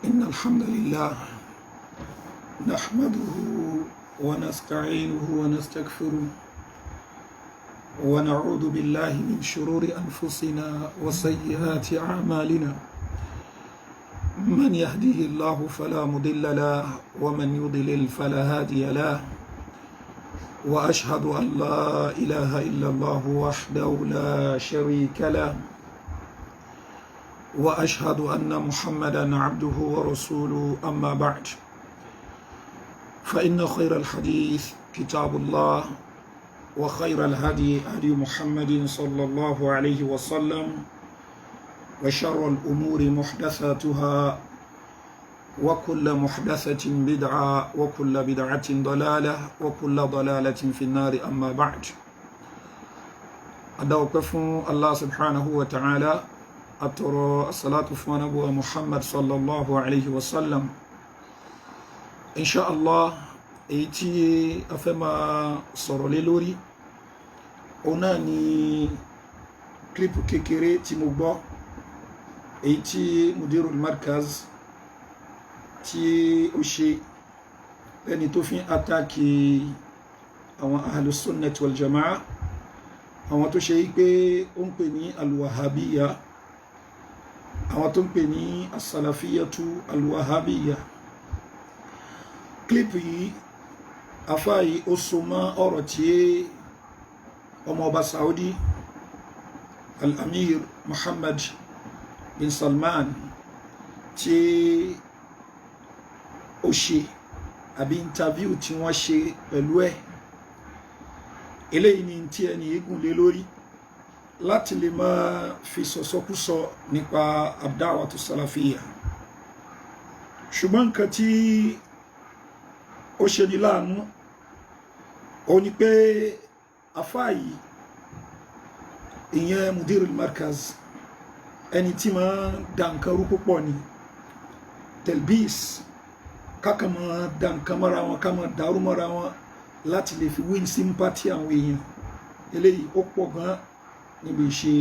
إن الحمد لله نحمده ونستعينه ونستغفره ونعوذ بالله من شرور أنفسنا وسيئات أعمالنا من يهده الله فلا مضل له ومن يضلل فلا هادي له وأشهد أن لا إله إلا الله وحده لا شريك له وأشهد أن محمدا عبده ورسوله أما بعد فإن خير الحديث كتاب الله وخير الهدي هدي محمد صلى الله عليه وسلم وشر الأمور محدثاتها وكل محدثة بدعة وكل بدعة ضلالة وكل ضلالة في النار أما بعد أدعوكم الله سبحانه وتعالى أترى الصلاة فنبوة محمد صلى الله عليه وسلم إن شاء الله إيتي أفما صرولي لوري أوناني كليب كيكيري تيموبا إيتي مدير المركز تي أوشي لأني توفين أتاكي أو أهل السنة والجماعة أو تشيكي أمبني الوهابية àwọn tó ń pè ní as-salafiyatu al-wahabiyya. Clip yìí afáyí ó so mọ́ ọ̀rọ̀ tí ọmọ ọba Saudi al-Amir Muhammad bin Salman tí ó ṣe àbí interview tí wọ́n ṣe pẹ̀lú ẹ̀. Eléyìí ni tí ẹni igun lé lórí láti lè máa fi sọ̀sọ́kúsọ nípa ad-da'watu salafiyya. Ṣùgbọ́n nǹkan tí ó ṣe ní láàánú ó ní pé afá yìí ìyẹn mudir al-markaz ẹni tí máa dá nǹkan rú púpọ̀ ni telbis káka máa dá nǹkan mọ́ra wọn ká máa dàrú mọ́ra wọn láti lè fi win sympathy àwọn èèyàn. Eléyìí ó pọ̀ gan níbi ìṣe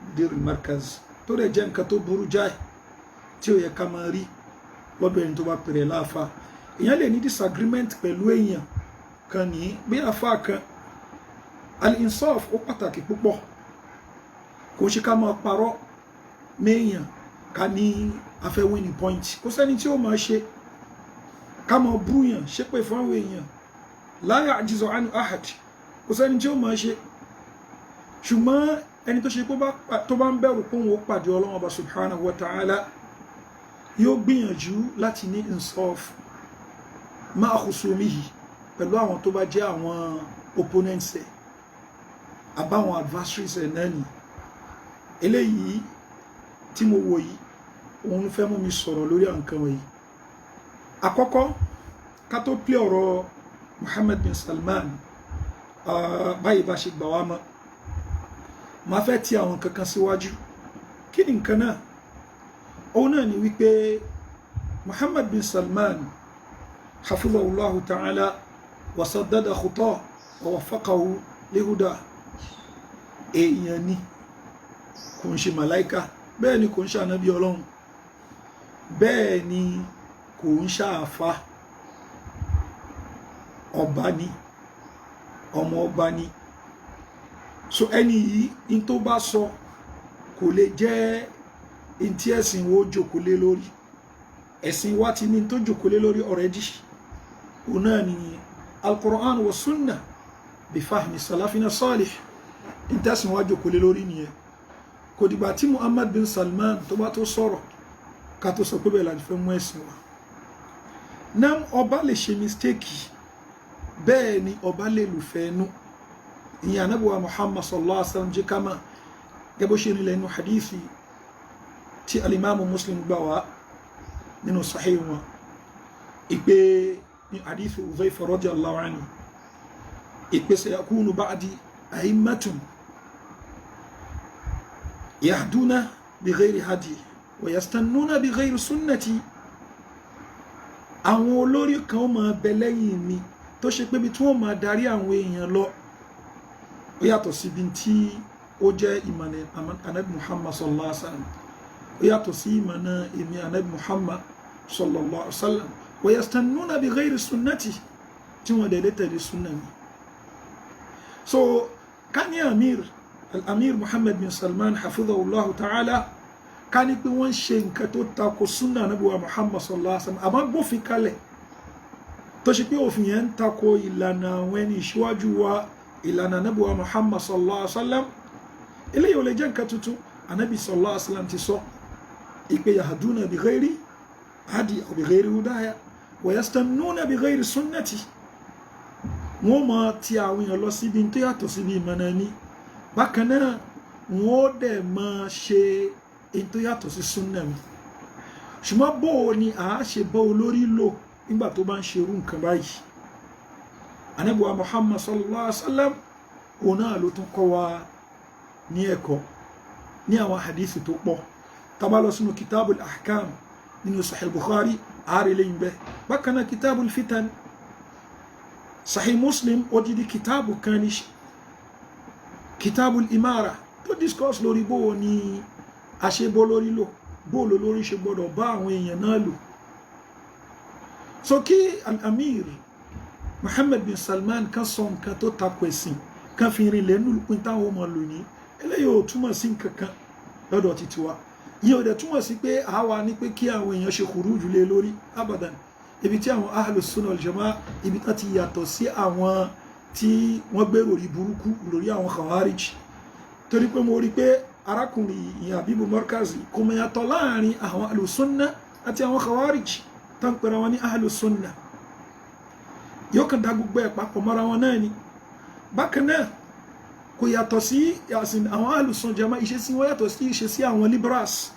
mudir al-markaz tó dẹ̀ jẹ́ nǹkan tó burú jáì tí ó yẹ ká máa rí lọ́dọ̀ ẹni tó bá pèrè láàfà. Èèyàn lè ní disagreement pẹ̀lú èèyàn kan ní bí àfà kan. Al-insaf ó pàtàkì púpọ̀, kò ṣe ká máa parọ́ méèyàn ká ní afẹ́ winning point. Kò sẹ́ni tí ó máa ṣe ká máa búyàn ṣépè fún àwọn èèyàn la ya'jizu anhu ahad, kò sẹ́ni tí ó máa ṣe. Ṣùgbọ́n ẹni tó ṣe tó bá ń bẹ̀rù pé òun ó pàdé Ọlọ́run Ọba subhanahu wa ta'ala yóò gbìyànjú láti ní insaf ma'a khusumihi pẹ̀lú àwọn tó bá jẹ́ àwọn opponents ẹ̀ àbáwọn adversaries ẹ̀ náà ni. Eléyìí tí mo wò yìí òun fẹ́ mú mi sọ̀rọ̀ lórí nǹkan wọ̀nyí. Àkọ́kọ́ ká tó plé ọ̀rọ̀ Muhammad bin Salman báyìí bá ṣe gbà wá mọ́, máa fẹ́ ti àwọn kankan síwájú. Kí ni nǹkan náà? Òun náà ni wípé Muhammad bin Salman hafidhahullahu ta'ala wa saddada khutah wa waffaqahu lihuda. Èèyàn ni, kò ń ṣe màláíkà, bẹ́ẹ̀ ni kò ń ṣe ànábì Ọlọ́run, bẹ́ẹ̀ ni kò ń ṣe àfà. Ọba ni, ọmọ ọba ni. So ẹni yìí in tó bá sọ kò lè jẹ́ in tí ẹ̀sìn wo jókòó lé lórí. Ẹ̀sìn wa ti ní tó jókòó lé lórí already. Òun náà ni al-Qur'an wa sunnah bi fahmi salafina salih. In tẹ́sìn wa jókòó lé lórí nìyẹn. Kò dìgbà tí Muhammad bin Salman tó bá tó sọ̀rọ̀ ká tó sọ pé bẹ́ẹ̀ láti fẹ́ mú ẹ̀sìn wa. Náà ọba lè ṣe mistake, bẹ́ẹ̀ ni ọba lè lùfẹ́ ẹnu. Ìyẹn Ànábì Muhammad sallallahu alaihi wasallam jẹ́ ká mọ̀ gẹ́gẹ́ bó ṣe nílẹ̀ inú hadithi tí al-Imam Muslim gbà wá nínú sahih wọn. Ìpè ní hadithi Udhayfa radiyallahu anhu, ìpè sayakunu ba'di a'immatun yahduna bighayri hadi wa yastannuna bighayri sunnati. Àwọn olórí kan máa bẹ lẹ́yìn mi tó ṣe pé bí tí wọ́n máa darí àwọn èèyàn lọ ó yàtọ̀ síbi tí ó jẹ́ ìmọ̀nà Ànábì Muhammad sallallahu alaihi wasallam. ó yàtọ̀ sí ìmọ̀nà èmi ànábì Muhammad sallallahu alaihi wasallam wa yastannuna bi ghayri sunnati tí wọ́n dẹ̀ tẹ̀lé sunna mi. So kani al-amir Muhammad bin Salman hafidhahullahu ta'ala kani pé wọ́n ṣe nǹkan tó tako sunna Ànábì wa Muhammad sallallahu alaihi wasallam àmọ́ gbófin kalẹ̀ tó ṣe pé òfin yẹn ń tako ìlànà àwọn ẹni ìṣíwájú wa ìlànà Ànábì wa Muhammad sallallahu alaihi wasallam eléyìí ò lè jẹ́ nǹkan tuntun. Ànábì sallallahu alaihi wasallam ti sọ ìpè yahduna bi ghayri hadi aw bi ghayri hudaya wa yastannuna bi ghayri sunnati. Wọ́n máa ti àwọn èèyàn lọ síbi tó yàtọ̀ síbi ìmọ̀nà ni, bákan náà wọ́n dẹ̀ máa ṣe èyí tó yàtọ̀ sí súnnà mi. Ṣùgbọ́n bó ni a ṣe bá olórí lò nígbà tó bá ń ṣe irú nǹkan báyìí. Ànábì wa Muhammad sallallahu alaihi wasallam òun náà ló tún kọ́ wa ní ẹ̀kọ́ ní àwọn hadithi tó pọ̀. Tá bá lọ sínú kitabul ahkam nínú Sahih Bukhari ààrẹ lẹ́yìn bẹ́ẹ̀, bákan náà kitabul fitan Sahih Muslim odidi kitabu kan ní kitabul imara tó discuss lórí bó ni a ṣe bó lórí lò, bó lórí ṣe gbọdọ̀ bá àwọn èèyàn náà lò. So kí al-amir Muhammad bin Salman kan sọ nǹkan tó tako ẹ̀sìn kan fi rin lẹ́nu pín táwọn ọmọ lò ní eléyìí ò túmọ̀ sí nǹkan kan lọ́dọ̀ títí wa. Yìí ò dẹ̀ túmọ̀ sí pé àwa ní pé kí àwọn èèyàn ṣe khuruj lé lórí abadan. Ibi tí àwọn ahlus sunnah wal jamaa ibi tán ti yàtọ̀ sí àwọn tí wọ́n gbèrò rí burúkú lórí àwọn khawarij. Torí pé mo rí pé arákùnrin ìyẹn Habibu Markazi kò mọ̀ yàtọ̀ láàrin àwọn ahlus sunnah àti àwọn khawarij tán pẹ̀rẹ̀ wọn ní ahlus sunnah. Yóò kàn dá gbogbo ẹ̀ papọ̀ mọ́ra wọn náà ni. Bákan náà kò yàtọ̀ sí àwọn ahlus sunnah jamaa ìṣesí wọn yàtọ̀ sí ìṣesí àwọn liberals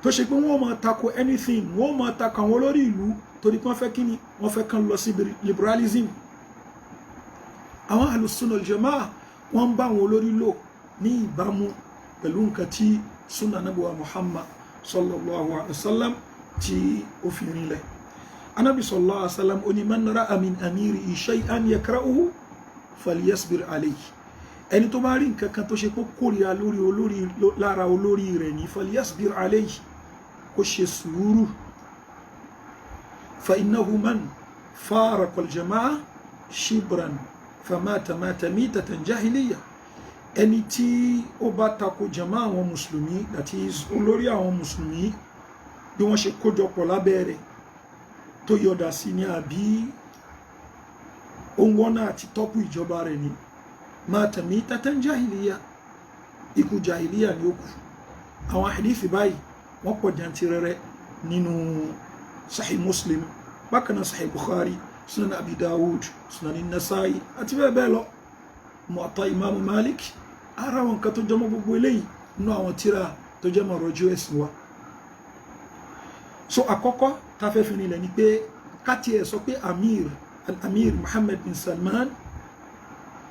tó ṣe pé wọ́n máa tako anything, wọ́n máa tako àwọn olórí ìlú torí pé wọ́n fẹ́ kí ni wọ́n fẹ́ kàn lọ sí liberalism. Àwọn ahlus sunnah wal jamaa wọ́n ń bá àwọn olórí lò ní ìbámu pẹ̀lú nǹkan tí sunna Ànábì wa Muhammad sallallahu alaihi wasallam tí ó fi rinlẹ̀. Ànábì sallallahu alaihi wasallam ó ní man ra'a min amirihi shay'an yakrahuhu falyasbir alayhi. Ẹni tó bá rí nǹkan kan tó ṣe pé kórìíra lára olórí rẹ̀ ní falyasbir alayhi, kó ṣe sùúrù. fa innahu man faraqa al-jama'a shibran famata mata mitatan jahiliya. Ẹni tí ó bá tako jama'a àwọn mùsùlùmí, that is olórí àwọn mùsùlùmí, bí wọ́n ṣe kójọpọ̀ lábẹ́ rẹ̀ tó yọ̀dà sí ní àbí ohun wọ́nà àti tọ́pù ìjọba rẹ̀ ni mata mitatan jahiliya, ikú jahiliya ni ó kú. Àwọn hadithi báyìí wọ́n pọ̀ jantirẹrẹ nínú Sahih Muslim, bákan náà Sahih Bukhari, Sunan Abi Dawud, Sunan Nasa'i àti bẹ́ẹ̀ bẹ́ẹ̀ lọ, Muwatta Imam Malik. Ara wọn kan tó jọmọ́ gbogbo eléyìí nínú àwọn tírà tó jẹ́ mọ̀rọ̀jú ẹ̀sìn wa. So àkọ́kọ́ tá fẹ́ fi nílẹ̀ ni pé káti ẹ̀ sọ pé al-amir Muhammad bin Salman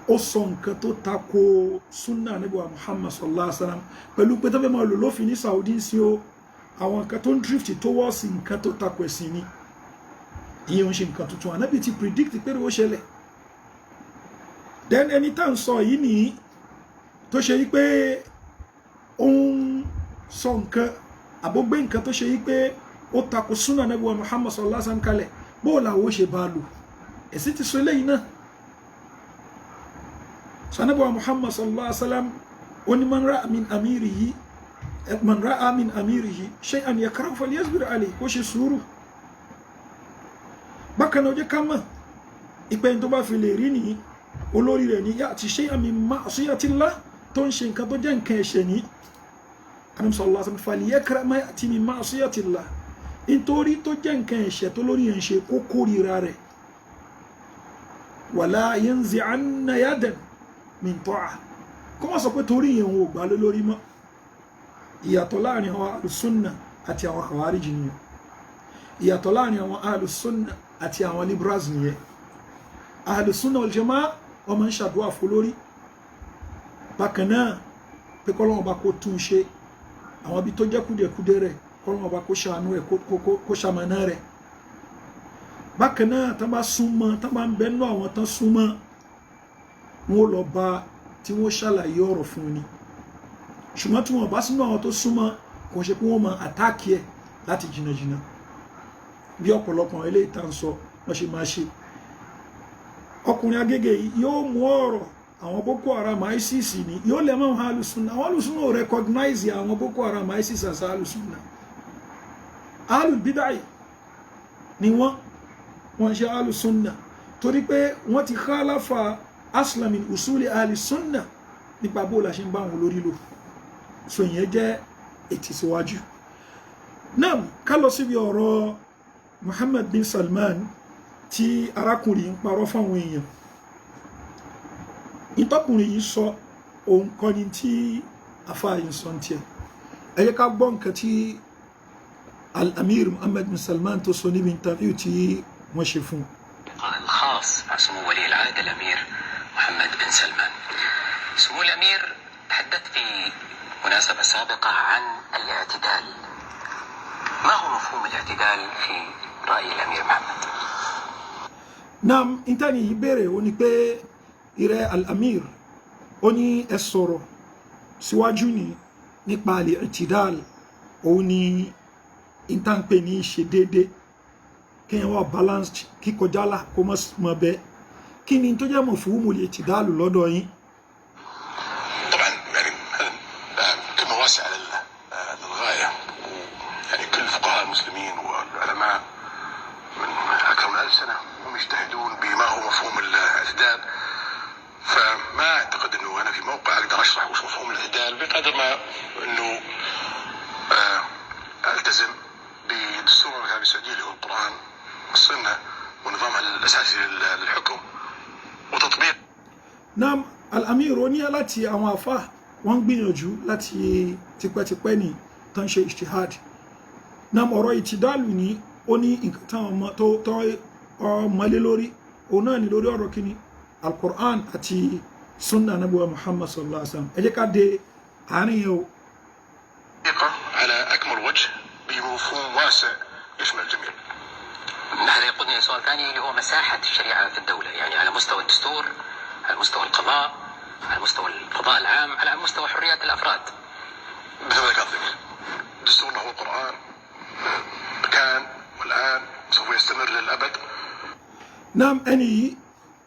ó sọ nǹkan tó tako sunna Ànábì wa Muhammad sallallahu alaihi wasallam pẹ̀lú pé tó fẹ́ máa lò lófin ní Saudi sí o àwọn nǹkan tó ń drift towards nǹkan tó tako ẹ̀sìn ni. Ìyẹn ń ṣe nǹkan tuntun, Ànábì ti predict pé ó ṣẹlẹ̀. Then ẹni tá ń sọ yìí nìyí tó ṣe yí pé ó ń sọ nǹkan àbógbé nǹkan tó ṣe yí pé ó tako sunna Ànábì wa Muhammad sallallahu alaihi wasallam kalẹ̀, bó làwọn ó ṣe bá lò. Ẹ̀sìn ti sọ eléyìí náà. Ànábì wa Muhammad sallallahu alaihi wasallam ó ní man ra'a min amirihi shay'an yakrahu falyasbir alayhi, kó ṣe sùúrù. Bákan náà ó jẹ́ ká mọ̀ ìpẹ́yìn tó bá fi lè rí nìyí olórí rẹ̀ ní ya'ti shay'an min ma'siyatillah, tó ń ṣe nǹkan tó jẹ́ nǹkan ẹ̀ṣẹ̀ ní. Ànábì sallallahu alaihi wasallam falyakrah ma ya'ti min ma'siyatillah, nítorí tó jẹ́ nǹkan ẹ̀ṣẹ̀ tó lórí ẹ̀ ń ṣe kó kórìíra rẹ̀. Wala yanzi'anna yadan min ta'ah, kó wọ́n sọ pé torí yẹn ò gbà lórí mọ́. Ìyàtọ̀ láàrin àwọn ahlus-sunnah àti àwọn khawarij nìyẹn. Ìyàtọ̀ láàrin àwọn ahlus-sunnah àti àwọn liberals nìyẹn. Ahlus-sunnah wal jamaa wọ́n máa ń ṣàdúrà fún lórí. Bákan náà pé kọ́lọ́wọ́n bá kó tún ṣe àwọn ibi tó jẹ́ kúdẹ̀kúdẹ̀ rẹ̀, kọ́lọ́wọ́n bá kó ṣàánú ẹ̀ kó ṣamọ̀nà rẹ̀. Bákan náà tán bá súnmọ́, tán bá ń bẹ́nu àwọn tán súnmọ́, wọ́n lọ bá tí wọ́n ṣàlàyé ọ̀rọ̀ fún ni. Ṣùgbọ́n tí wọ́n bá sínú àwọn tó súnmọ́, kò ṣe pé wọ́n máa àtáàkì ẹ̀ láti jìnnàjìnnà. bí ọ̀pọ̀lọpọ̀ eléyìí tá ń sọ wọ́n ṣe máa ṣe ọkùnrin Agége yìí yóò mú ọ̀rọ̀ àwọn Boko Haram ISIS ni yóò lè máa alùsùnà àwọn alùsùnà ò recognize àwọn Boko Haram ISIS as alùsùnà alùbídàí ni wọ́n ṣe alùsùnà torí pé wọ́n ti khalafa aslan min usuli alùsùnà nípa bó la ṣe ń bá wọn lórí lò so ìyẹn jẹ́ ìtìsíwájú náà ká lọ síbi ọ̀rọ̀ Muhammad bin Salman tí arákùnrin ń parọ́ fáwọn èèyàn ìtọ́kùnrin yìí sọ òun kọ́ ni tí afáàyè sọ ní tiẹ̀ ẹ jẹ́ ká gbọ́ nǹkan tí al-Amir Muhammad bin Salman tó sọ níbi interview tí wọ́n ṣe fún الخاص مع سمو ولي العهد الأمير محمد بن سلمان. سمو الأمير تحدث في مناسبة سابقة عن الاعتدال. ما هو مفهوم الاعتدال في رأي الأمير محمد؟ نعم انتاني يبيري وني بي إيري الأمير وني السورو سواجوني nípa الاعتدال وني انتان بي ní ṣe déédé kíyàn wà balanced kíkọjálà kó mọ́ bẹ́ kí ni tó jẹ́ مفهوم الاعتدال lọ́dọ̀ yín طبعا يعني كلمة واسعة للغاية يعني كل فقهاء المسلمين والعلماء من أكثر من 1000 سنة هم يجتهدون بما هو مفهوم الاعتدال فما أعتقد أنه أنا في موقع أقدر أشرح وش مفهوم الاعتدال بقدر ما أنه ألتزم بدستور المملكة السعودية اللي هو القرآن والسنة ونظامها الأساسي للحكم وتطبيق. نعم الأمير وني láti àwọn àfáà wọ́n gbìyànjú láti tipẹ́tipẹ́ ní tán ṣe ijtihad nam ọ̀rọ̀ ìtìdálù ní ó ní nǹkan táwọn tó mọ́lé lórí òun náà ní lórí ọ̀rọ̀ kíní al-Qur'an àti sunna nabuwa Muhammad sallallahu alaihi wasallam ẹ jẹ́ ká dé àárín yẹn o. على أكمل وجه بمفهوم واسع يشمل الجميع. هذا يقودني إلى سؤال ثاني اللي هو مساحة الشريعة في الدولة يعني على مستوى الدستور على مستوى القضاء على مستوى القضاء العام على مستوى حريات الأفراد. مثل ما ذكرت دستورنا هو القرآن كان والآن سوف يستمر للأبد. نعم أني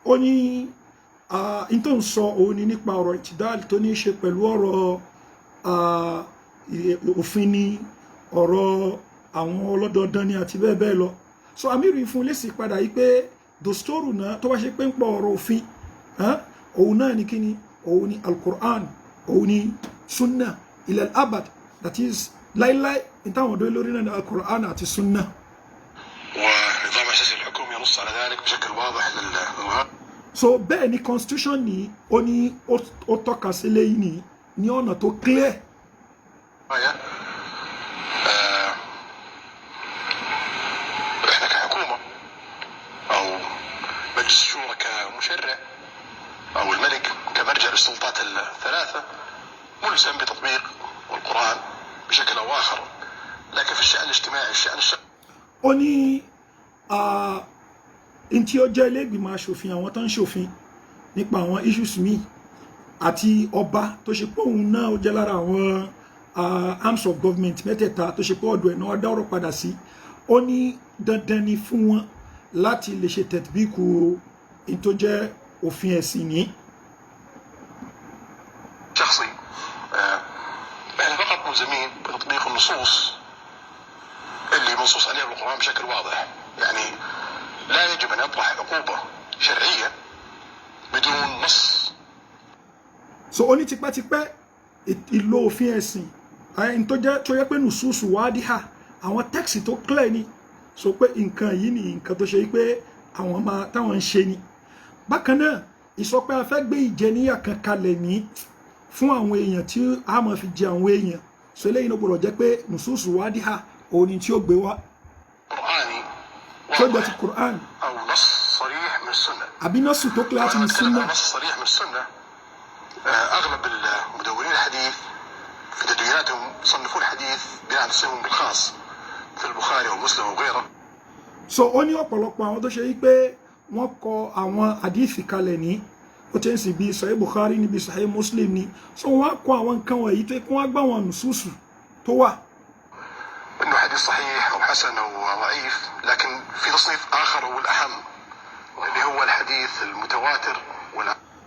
أني إنتون sọ òun ni nípa ọ̀rọ̀ ìtìdáàlì tó ní í ṣe pẹ̀lú ọ̀rọ̀ òfin ni ọ̀rọ̀ àwọn ọlọ́dọọdán ni àti bẹ́ẹ̀ bẹ́ẹ̀ lọ so amíru fún lésì padà yìí pé dòstórù náà tó wá ṣe pé ń pọ̀ ọ̀rọ̀ òfin òun náà ni kíni òun ni al-Qur'an òun ni sunna ila al-abad that is láíláí ìtàwọn ọ̀dọ́ lórí náà ni al-Qur'an àti sunna. ونظام أساسي الحكومة ينص على ذلك بشكل واضح للغاية. so bẹ́ẹ̀ ni constitution ni ó ní ó tọ́ka sí lẹ́yìn ní ọ̀nà tó clear. احنا كحكومة او مجلس الشورى كمشرع او الملك كمرجع للسلطات الثلاثة ملزم بتطبيق القرآن بشكل او اخر لكن في الشأن الاجتماعي الشأن الشخصي ó ní ntí ó jẹ́ ilé ìgbìmọ̀ aṣòfin àwọn tó ń ṣòfin nípa àwọn issues míì àti ọba tó ṣe pé òun náà ó jẹ́ lára àwọn arms of government mẹ́tẹ̀ẹ̀ta tó ṣe pé ọ̀dọ̀ ẹ̀ náà dá ọ̀rọ̀ padà sí ó ní dandan ni fún wọn láti lè ṣe tẹ̀tbíkù tó jẹ́ òfin ẹ̀sìn ní. شخصي احنا فقط ملزمين بتطبيق النصوص اللي منصوص عليها بالقرآن بشكل واضح يعني لا يجب أن يطرح عقوبة شرعية بدون نص. so ó ní tipẹ́tipẹ́ ìlò òfin ẹ̀sìn ẹni tó jẹ́ pé nùsùsù wádìíhà àwọn tẹ́kìsì tó clear ni so pé nǹkan yìí ni nǹkan tó ṣe pé àwọn máa táwọn ń ṣe ni bákan náà ìsọpẹ́ a fẹ́ gbé ìjẹníyà kan kalẹ̀ ní fún àwọn èèyàn tí a máa fi jẹ àwọn èèyàn so eléyìí ló gbọ́dọ̀ jẹ́ pé nùsùsù wádìíhà òun ni tí ó gbé wá tó gbẹ ti Qur'an àbí nọ́ọ̀sù tó clear ti ní sunna. أغلب المدونين الحديث في تدويناتهم يصنفون الحديث بناء على صيغهم بالخاص في البخاري ومسلم وغيره. so ó ní ọ̀pọ̀lọpọ̀ àwọn tó ṣe yí pé wọ́n kọ àwọn àdíìsì kalẹ̀ ní ó ti ń sì bí Sahih Bukhari níbi Sahih Muslim ni so wọ́n kọ àwọn nǹkan wọ̀nyí tó kí wọ́n gbá wọn nùsùsù tó wà. إنه حديث صحيح أو حسن أو ضعيف، لكن في تصنيف آخر هو الأهم اللي هو الحديث المتواتر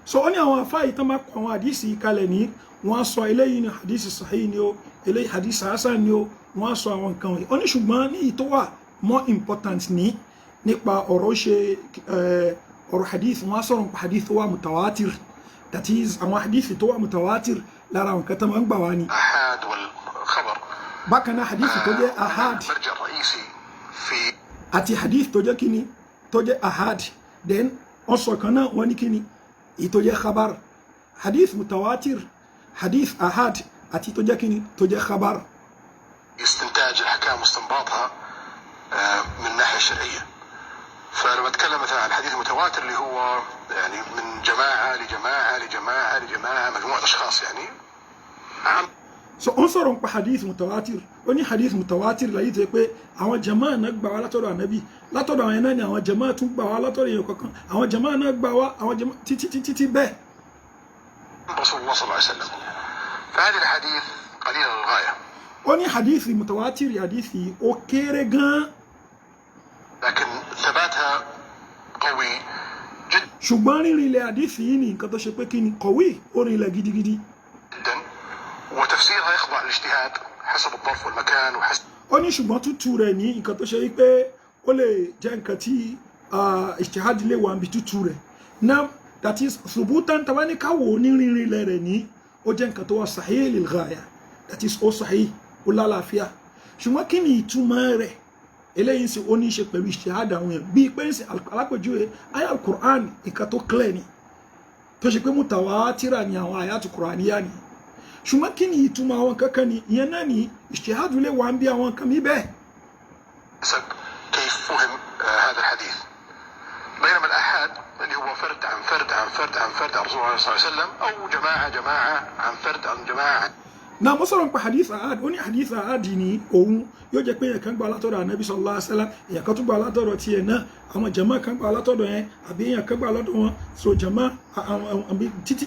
so oni àwọn afa itan ma àwọn hadisi kalẹ̀ ní wọ́n sọ eléyìí ní hadisi sahih ni o eléyìí hadisi hasan ni o wọ́n sọ àwọn nǹkan wọ̀nyí oni ṣùgbọ́n ní ito wà more important ní nípa ọ̀rọ̀ ṣe ọ̀rọ̀ hadith wọ́n sọ̀rọ̀ nípa hadith wa mutawatir, that is àwọn hadith tó wà mutawatir lára àwọn kan tó máa ń gbà wá ní ahad wal khabar, bákan náà hadith tó jẹ́ ahad marja raisi fi àti hadith tó jẹ́ kíni tó jẹ́ ahad, then wọ́n sọ kan náà wọ́n ní kíni tó jẹ́ khabar. Hadith mutawatir, hadith ahad àti tó jẹ́ kíni tó jẹ́ khabar. استنتاج الأحكام واستنباطها من الناحية الشرعية. فأنا بتكلم مثلا عن الحديث المتواتر اللي هو يعني من جماعة لجماعة لجماعة لجماعة مجموعة أشخاص يعني عام. So on sọ̀rọ̀ nípa hadith mutawatir, ó ní hadith mutawatir láyé tó pé àwọn jama'a náà gbà wá látọ̀dọ̀ Ànábì, látọ̀dọ̀ àwọn náà ni àwọn jama'a tún gbà wá látọ̀dọ̀ èèyàn kankan, àwọn jama'a náà gbà wá àwọn jama'a títí bẹ́ẹ̀. رسول الله صلى الله عليه وسلم. فهذه الحديث قليلة للغاية. ó ní hadith mutawatir hadith ó kéré gan, لكن ثباتها قوي جدا ṣùgbọ́n rínrin ilẹ̀ hadith yìí ni nǹkan tó ṣe pé kí ni kọ̀wé ó rin ilẹ̀ gidigidi. وتفسيرها يخضع للاجتهاد حسب الظرف والمكان وحسب. ó ní ṣùgbọ́n tútù rẹ̀ ní nǹkan tó ṣe wípé ó lè jẹ́ nǹkan tí ijtihad lè wà níbi tútù rẹ̀ náà, that is thubutan tabani káwò ní rínrin ilẹ̀ rẹ̀ ní ó jẹ́ nǹkan tó wà sahih lil ghaya, that is ó sahih ó lálàáfíà. ṣùgbọ́n kí ni ìtumọ̀ rẹ̀ eléyìí sì ó ní ṣe pẹ̀lú ijtihad àwọn èèyàn bíi pé ń alápèjúwe ayé al-Qur'an nǹkan tó clear ni tó ṣe pé mutawatira ni àwọn ayatu Qur'aniyya ni, ṣùgbọ́n kí ni ìtumọ̀ àwọn kankan ni ìyẹn náà ni ijtihad lè wà ń bí àwọn kan mi bẹ́ẹ̀. كيف فهم هذا الحديث، بينما الآحاد اللي هو فرد عن فرد عن فرد عن فرد عن رسول الله صلى الله عليه وسلم أو جماعة عن فرد عن جماعة. náà mo sọ̀rọ̀ nípa hadith ahad, ó ní hadith ahad ni òun yóò jẹ́ pé èèyàn kan gbà látọ̀dọ̀ Ànábì sallallahu alaihi wasallam, èèyàn kan tún gbà látọ̀dọ̀ tiẹ̀ náà, àwọn jama kan gbà látọ̀dọ̀ yẹn àbí èèyàn kan gbà lọ́dọ̀ wọn, so jama àwọn títí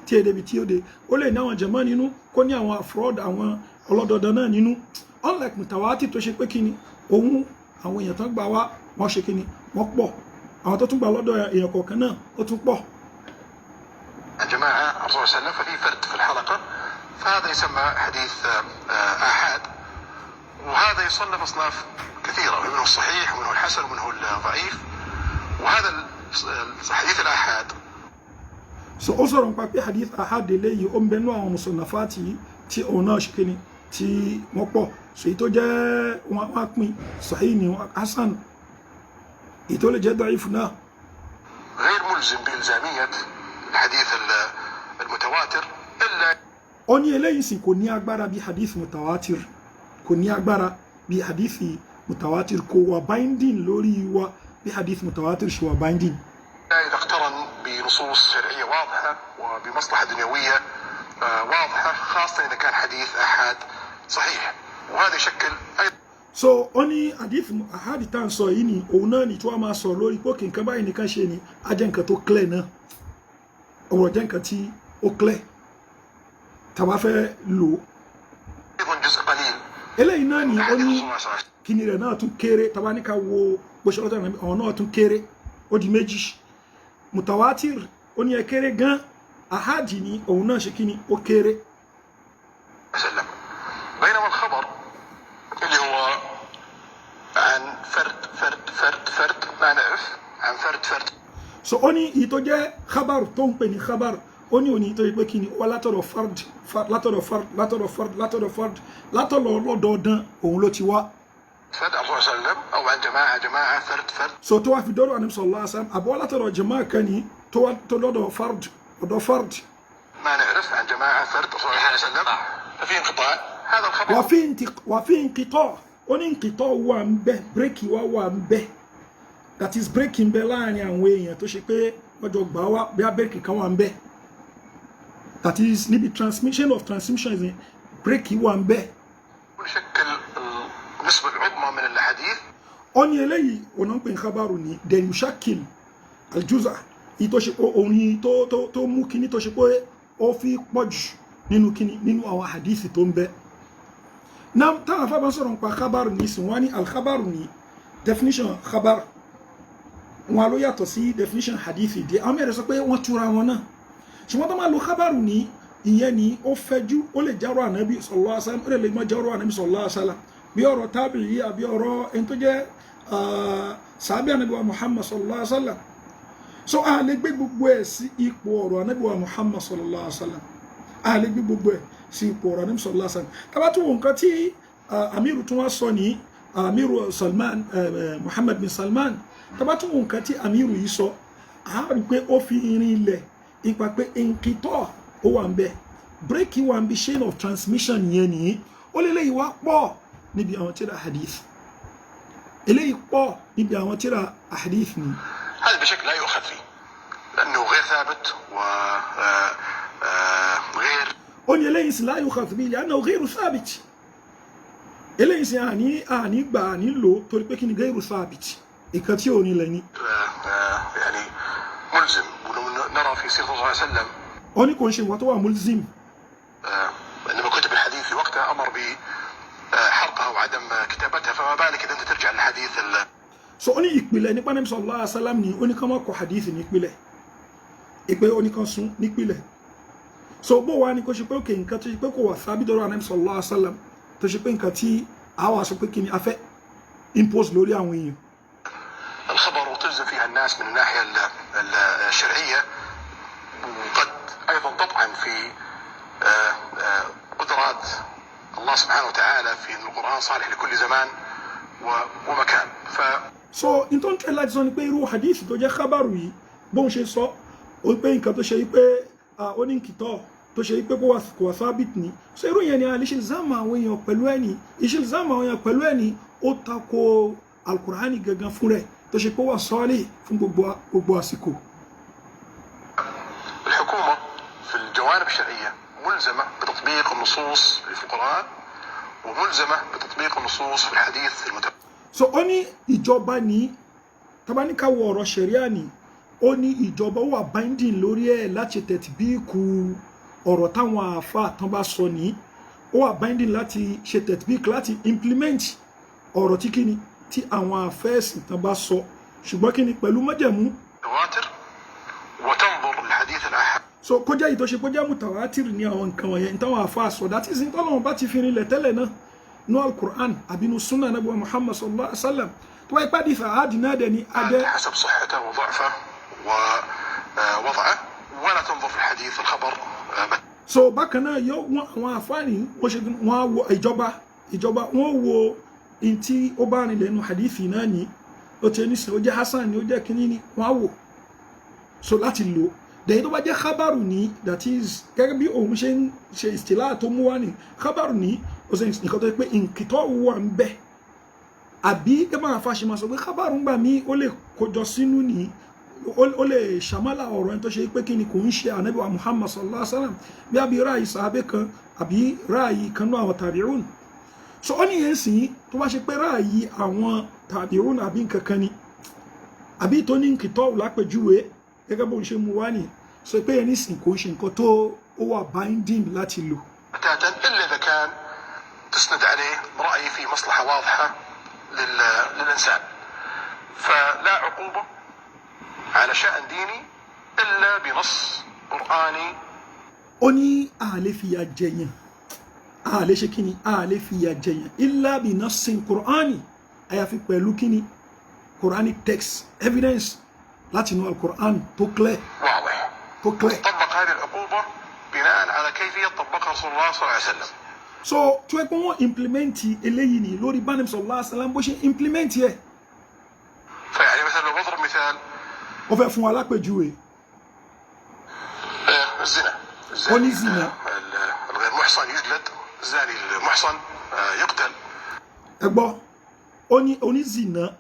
tí èdè bí tí ó dé ó lè ní àwọn jama nínú kó ní àwọn afrod àwọn ọlọ́dọọdọ náà nínú, unlike mutawatir tó ṣe pé kí ni òun àwọn èèyàn tán gbà wá wọ́n ṣe kí ni wọ́n pọ̀, àwọn tó tún gbà lọ́dọ̀ èèyàn kọ̀ọ̀kan náà ó tún pọ̀. جماعة الرسول صلى الله عليه وسلم ففي فرد في الحلقة، فهذا يسمى حديث آحاد، وهذا يصنف أصناف كثيرة منه الصحيح ومنه الحسن ومنه الضعيف، وهذا حديث الآحاد. so ó sọ̀rọ̀ nípa pé hadith ahad eléyìí ó ń bẹ nínú àwọn musannafati tí òun náà ṣe kíni tí wọ́n pọ̀, so èyí tó jẹ́ wọn á pín sahih ni hasan, èyí tó lè jẹ́ da'if náà. غير ملزم بإلزامية الحديث المتواتر إلا. ó ní eléyìí sì kò ní agbára bí hadith mutawatir, kò ní agbára bí hadith mutawatir, kò wà binding lórí wa bí hadith mutawatir ṣe wà binding. إذا اقترن بنصوص شرعية واضحة وبمصلحة دنيوية واضحة، خاصة إذا كان حديث أحد صحيح، وهذا يشكل أيضا. so ó ní hadith ahad tá à ń sọ yìí ni òun náà ni tí wọ́n máa sọ lórí pé kí nǹkan báyìí nìkan ṣe ni á jẹ́ nǹkan tó clear náà, ọ̀rọ̀ jẹ́ nǹkan tí ó clear tàbá fẹ́ lò. أيضا جزء قليل. eléyìí náà ni ó ní kíni rẹ̀ náà tún kéré, tàbá ní ká wo bó ṣe lọ́tọ̀ àwọn náà tún kéré, ó di méjì. mutawatir ó ní ẹ kéré gan, ahad ni òun náà ṣe kíni ó kéré. بينما الخبر اللي هو عن فرد ما نعرف عن فرد. so ó ní èyí tó jẹ́ khabar tó ń pè ní khabar, ó ní òní tó yẹ pé kíni wá látọ̀dọ̀ fard látọ̀dọ̀ lọ́dọọdán òun ló ti wá. فرد الله صلى الله عليه وسلم أو عن جماعة فرد. so tó wá fi dọ́dọ̀ Ànábì sallallahu alaihi wasallam àbọ̀ látọ̀dọ̀ jama'a kan ní tó lọ́dọ̀ fard ọ̀dọ̀ fard. ما نعرف عن جماعة فرد رسول الله صلى الله عليه وسلم ففي انقطاع هذا الخبر. وفي انقطاع ó ní انقطاع wà ń bẹ, bírèkì wà ń bẹ, that is breaking bẹ láàrin àwọn èèyàn tó ṣe pé wọ́n jọ gbà wá bí abẹ́rẹ́kì kan wà ń bẹ, that is níbi transmission of transmissions yẹn bírèkì wà ń bẹ. يشكل النسبة العظمى من الأحاديث. ó ní eléyìí ọ̀nà ń pè ní khabaru ni then yushakil aljuza yìí tó ṣe pé òun yìí tó mú kíní tó ṣe pé ó fi pọ̀ jù nínú kíní nínú àwọn hadith tó ń bẹ. Nam ta fa ban sọ̀rọ̀ pa khabar ni sin wani al khabar ni definition khabar wọn ló yàtọ̀ sí definition hadithi di àwọn mẹ́rin sọ pé wọ́n túra wọn náà ṣùgbọ́n tó máa lo khabar ni ìyẹn ni ó fẹ̀jú ó lè járọ ànábì sallallahu alaihi wasallam ó lè má járọ ànábì sallallahu alaihi wasallam bí ọ̀rọ̀ tábìlì àbí ọ̀rọ̀ ẹni tó jẹ́ sàábì ànábì wa Muhammad sallallahu alaihi wasallam so a lè gbé gbogbo ẹ̀ sí ipò ọ̀rọ̀ ànábì wa Muhammad sallallahu alaihi wasallam a lè gbé gbogbo ẹ̀ sí ipò ọ̀rọ̀ ànábì sallallahu alaihi wasallam tá bá tún wo nǹkan tí amiru tún wá sọ ní amiru Salman Muhammad bin Salman tá bá tún wo nǹkan tí amiru yìí sọ a rí pé ó fi irin ilẹ̀ ipa pé nkitọ́ ó wà ń bẹ break wà ń bí chain of transmission yẹn nìyí ó lè léyìí wá pọ̀ níbi àwọn tírà hadith eléyìí pọ̀ níbi àwọn tírà hadith ni. هذا بشكل لا يؤخذ فيه لأنه غير ثابت وغير ó ní eléyìí sì لا يؤخذ به لأنه غير ثابت eléyìí sì àní gbà àní lò torí pé kí ni غير ثابت ìkan tí ò ní lẹ́ni. يعني ملزم ولو نرى في سيرة الله عليه وسلم ó ní kò ń ṣe nǹkan tó wà ملزم عندما كتب الحديث في وقتها أمر بحرقها وعدم كتابتها فما بالك إذا أنت ترجع للحديث so ó ní ìpìlẹ̀ nípa Nabi sallallahu alaihi wasallam ní ó ní ká má kọ hadith nípìlẹ̀ ìpè ó ní kan sún nípìlẹ̀ so bó wá ní kó ṣe pé òkè nǹkan tó ṣe pé kò wà sábì dọ́rọ̀ Nabi sallallahu alaihi wasallam tó ṣe pé nǹkan tí àwa sọ pé kí ni a fẹ́ impose lórí àwọn èèyàn. الخبر وتلزم فيها الناس من الناحية الشرعية وقد أيضا تطعن في قدرات الله سبحانه وتعالى في القرآن صالح لكل زمان ومكان so in tó ń tẹ́ láti sọ ni pé irú hadith tó jẹ́ khabaru yìí bóun ṣe sọ ó pé nǹkan tó ṣe yí pé ó ní kìtọ́ tó ṣe yí pé kò wà sábìt ni so irú yẹn ni àlìṣe záàmù àwọn èèyàn pẹ̀lú ẹni ìṣe záàmù àwọn èèyàn pẹ̀lú ẹni ó tako alukur'ani gangan fún rẹ̀ tó ṣe pé wà sọ́ọ́lì fún gbogbo àsìkò. الحكومة في الجوانب الشرعية ملزمة بتطبيق النصوص في القرآن وملزمة بتطبيق النصوص في الحديث المتواتر. so ó ní ìjọba ní tabaníkà wọ ọ̀rọ̀ ṣẹ̀ríà ni ó ní ìjọba wà binding lórí ẹ̀ láti tẹ̀tìbíkù ọ̀rọ̀ táwọn àáfàá tán bá sọ ní ó wà binding láti ṣe tẹ̀tìbíkù láti implement ọ̀rọ̀ tí kíni tí àwọn àfẹ́ẹ̀sì tán bá sọ ṣùgbọ́n kíni pẹ̀lú májẹ̀mú. متواتر وتنظر الحديث الآحاد. so kọjá yìí tó ṣe kọjá mutawatir ní àwọn nǹkan wọ̀nyẹn táwọn àáfàá sọ dátí sí tọ́lọ́wọ́n bá ti fi rinlẹ̀ tẹ́lẹ̀ náà nú al-Qur'an àbí nú sunna Nabi Muhammad sallallahu alaihi wasallam tó wáyé pàdé fàádì náà dẹ̀ ní adé. حسب صحته وضعفه ووضعه ولا تنظر في الحديث الخبر. so bákan náà yóò wọn àwọn àfáàní wọn wo ìjọba wọn wo ntí ó bá rìn lẹ́nu hadithi náà ní ó ti ní sìn ó jẹ́ hasan ni ó jẹ́ kínní ni wọn wò so láti lò dẹ̀yìn tó bá jẹ́ khabaru ní that is gẹ́gẹ́ bí òun ṣe ń ṣe ìstìlá tó mú wá ní khabaru ní ó sì nǹkan tó yẹ pé nkìtọ́ wà ń bẹ àbí ẹ máa fa ṣe máa sọ pé khabaru ń gbà mí ó lè kójọ sínú ní ó lè ṣàmálà ọ̀rọ̀ ẹni tó ṣe pé kí ni kò ń ṣe ànábì wa Muhammad sallallahu alaihi wasallam bí àbí ráàyè sàábẹ́ kan àbí ráàyè kan náà àwọn tabi'un so ó ní yẹn sìn tó bá ṣe pé ráàyè àwọn tabi'un àbí nǹkan kan ni àbí tó ní nkìtọ́ lápèjúwe gẹ́gẹ́ bó ń ṣe mú wá ní sọ pé ẹni sìn kò ń ṣe nǹkan tó ó wà binding láti lò. إلا إذا كان تسند عليه رأي في مصلحة واضحة للإنسان فلا عقوبة على شأن ديني إلا بنص قرآني. ó ní àlè fìyà jẹyàn àlè ṣe kíni àlè fìyà jẹyàn إلا بنص قرآني àyàfi pẹ̀lú kíni Quranic text evidence láti inú al-Qur'an tó clear. واضح. tó clear. طبق هذه العقوبة بناء على كيفية طبقها رسول الله صلى الله عليه وسلم. so tí wọ́n pẹ́ wọ́n implement eléyìí ní lórí bánìm sallallahu alaihi wasallam bó ṣe implement yẹ. فيعني مثلا لو بضرب مثال. ó fẹ́ fún wa lápèjúwe. الزنا. ó ní zina. الغير محصن يجلد الزاني المحصن يقتل. ẹ gbọ́ ó ní zina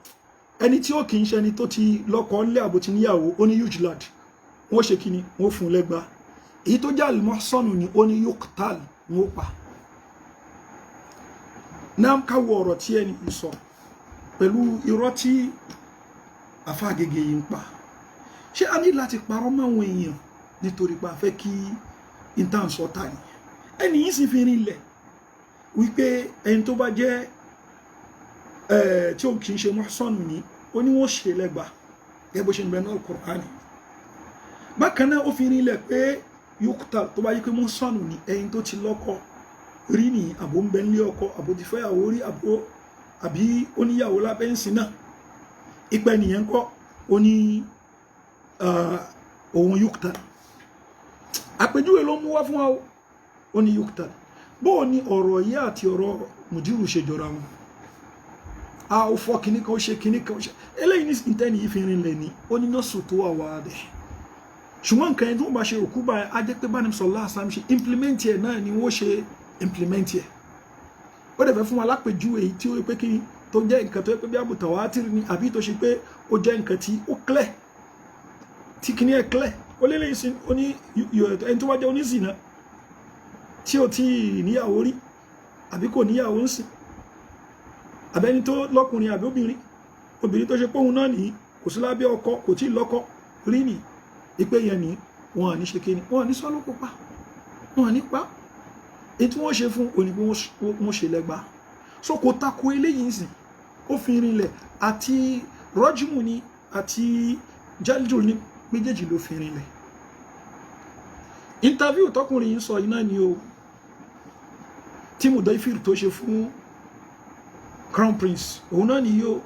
ẹni tí ó kì í ṣe ẹni tó ti lọ́kọ ńlé àbò ti níyàwó ó ní yujlad wọ́n ṣe kíni wọ́n fún lẹ́gba èyí tó jẹ́ al-muhsanu ni ó ní yuqtal wọ́n pa. náà káwọ ọ̀rọ̀ tí ẹni sọ pẹ̀lú irọ́ tí afáàgègè yìí ń pa ṣé a ní láti parọ́ máwọn èèyàn nítorí pé a fẹ́ kí intan sọ ta ni ẹni yìí sì fi rin ilẹ̀ wípé ẹni tó bá jẹ́ tí ó kì í ṣe muhsan ní ó ní wọ́n ṣe lẹ́gbàá gẹ́gẹ́ bó ṣe ń bẹ náà Al-Qur'ani bákan náà ó fi rinlẹ̀ pé yuqtal tó bá yí pé muhsan ní ẹni tó ti lọ́kọ rí ní àbò ń bẹ nílé ọkọ àbò ti fẹ́yàwó rí àbí oníyàwó lábẹ́ ń sin náà ìpẹ́ nìyẹn kọ́ ó ní òun yuqtal àpèjúwe ló mú wá fún wa ó ní yuqtal bóò ni ọ̀rọ̀ yìí àti ọ̀rọ̀ mùdírù ṣe jọra wọn a ó fọ́ kìíní kan ó ṣe kìíní kan ó ṣe eléyìí ní ìtẹ́ni yìí fi rinlẹ̀ ní ó ní nọ́ọ̀sù tó wà wá dẹ̀ ṣùgbọ́n nǹkan ẹni tó bá ṣe òkú báyìí á jẹ́ pé bá ní sallallahu alaihi wasallam ṣe implement ẹ̀ náà ni wọ́n ṣe implement ẹ̀ ó dẹ̀ fẹ́ fún wa lápèjúwe èyí tí ó yẹ pé kí tó jẹ́ nǹkan tó yẹ pé bí mutawatir ni àbí tó ṣe pé ó jẹ́ nǹkan tí ó clear tí kìíní ẹ̀ clear ó lé lẹ́yìn sí ó ní ẹni tó bá jẹ́ oníṣìnà tí ó ti níyàwó rí àbí kò níyàwó ń sìn àbẹ́ni tó lọ́kùnrin àbí obìnrin tó ṣe pé òun náà ní kò sí lábẹ́ ọkọ kò tí lọ́kọ rí ní ipé yẹn ní wọn ní ṣe kíni wọn ní sọ́lọ́pọ̀ pa wọn ní pa èyí tí wọ́n ṣe fún òní pé wọ́n ṣe lẹ́gbà so kò tako eléyìí sìn ó fi rinlẹ̀ àti rọ́jùmù ni àti jálìdù ní méjèèjì ló fi rinlẹ̀ interview tọkùnrin yìí sọ iná ni o tí Mudaifir tó ṣe fún Crown Prince òun náà ni yóò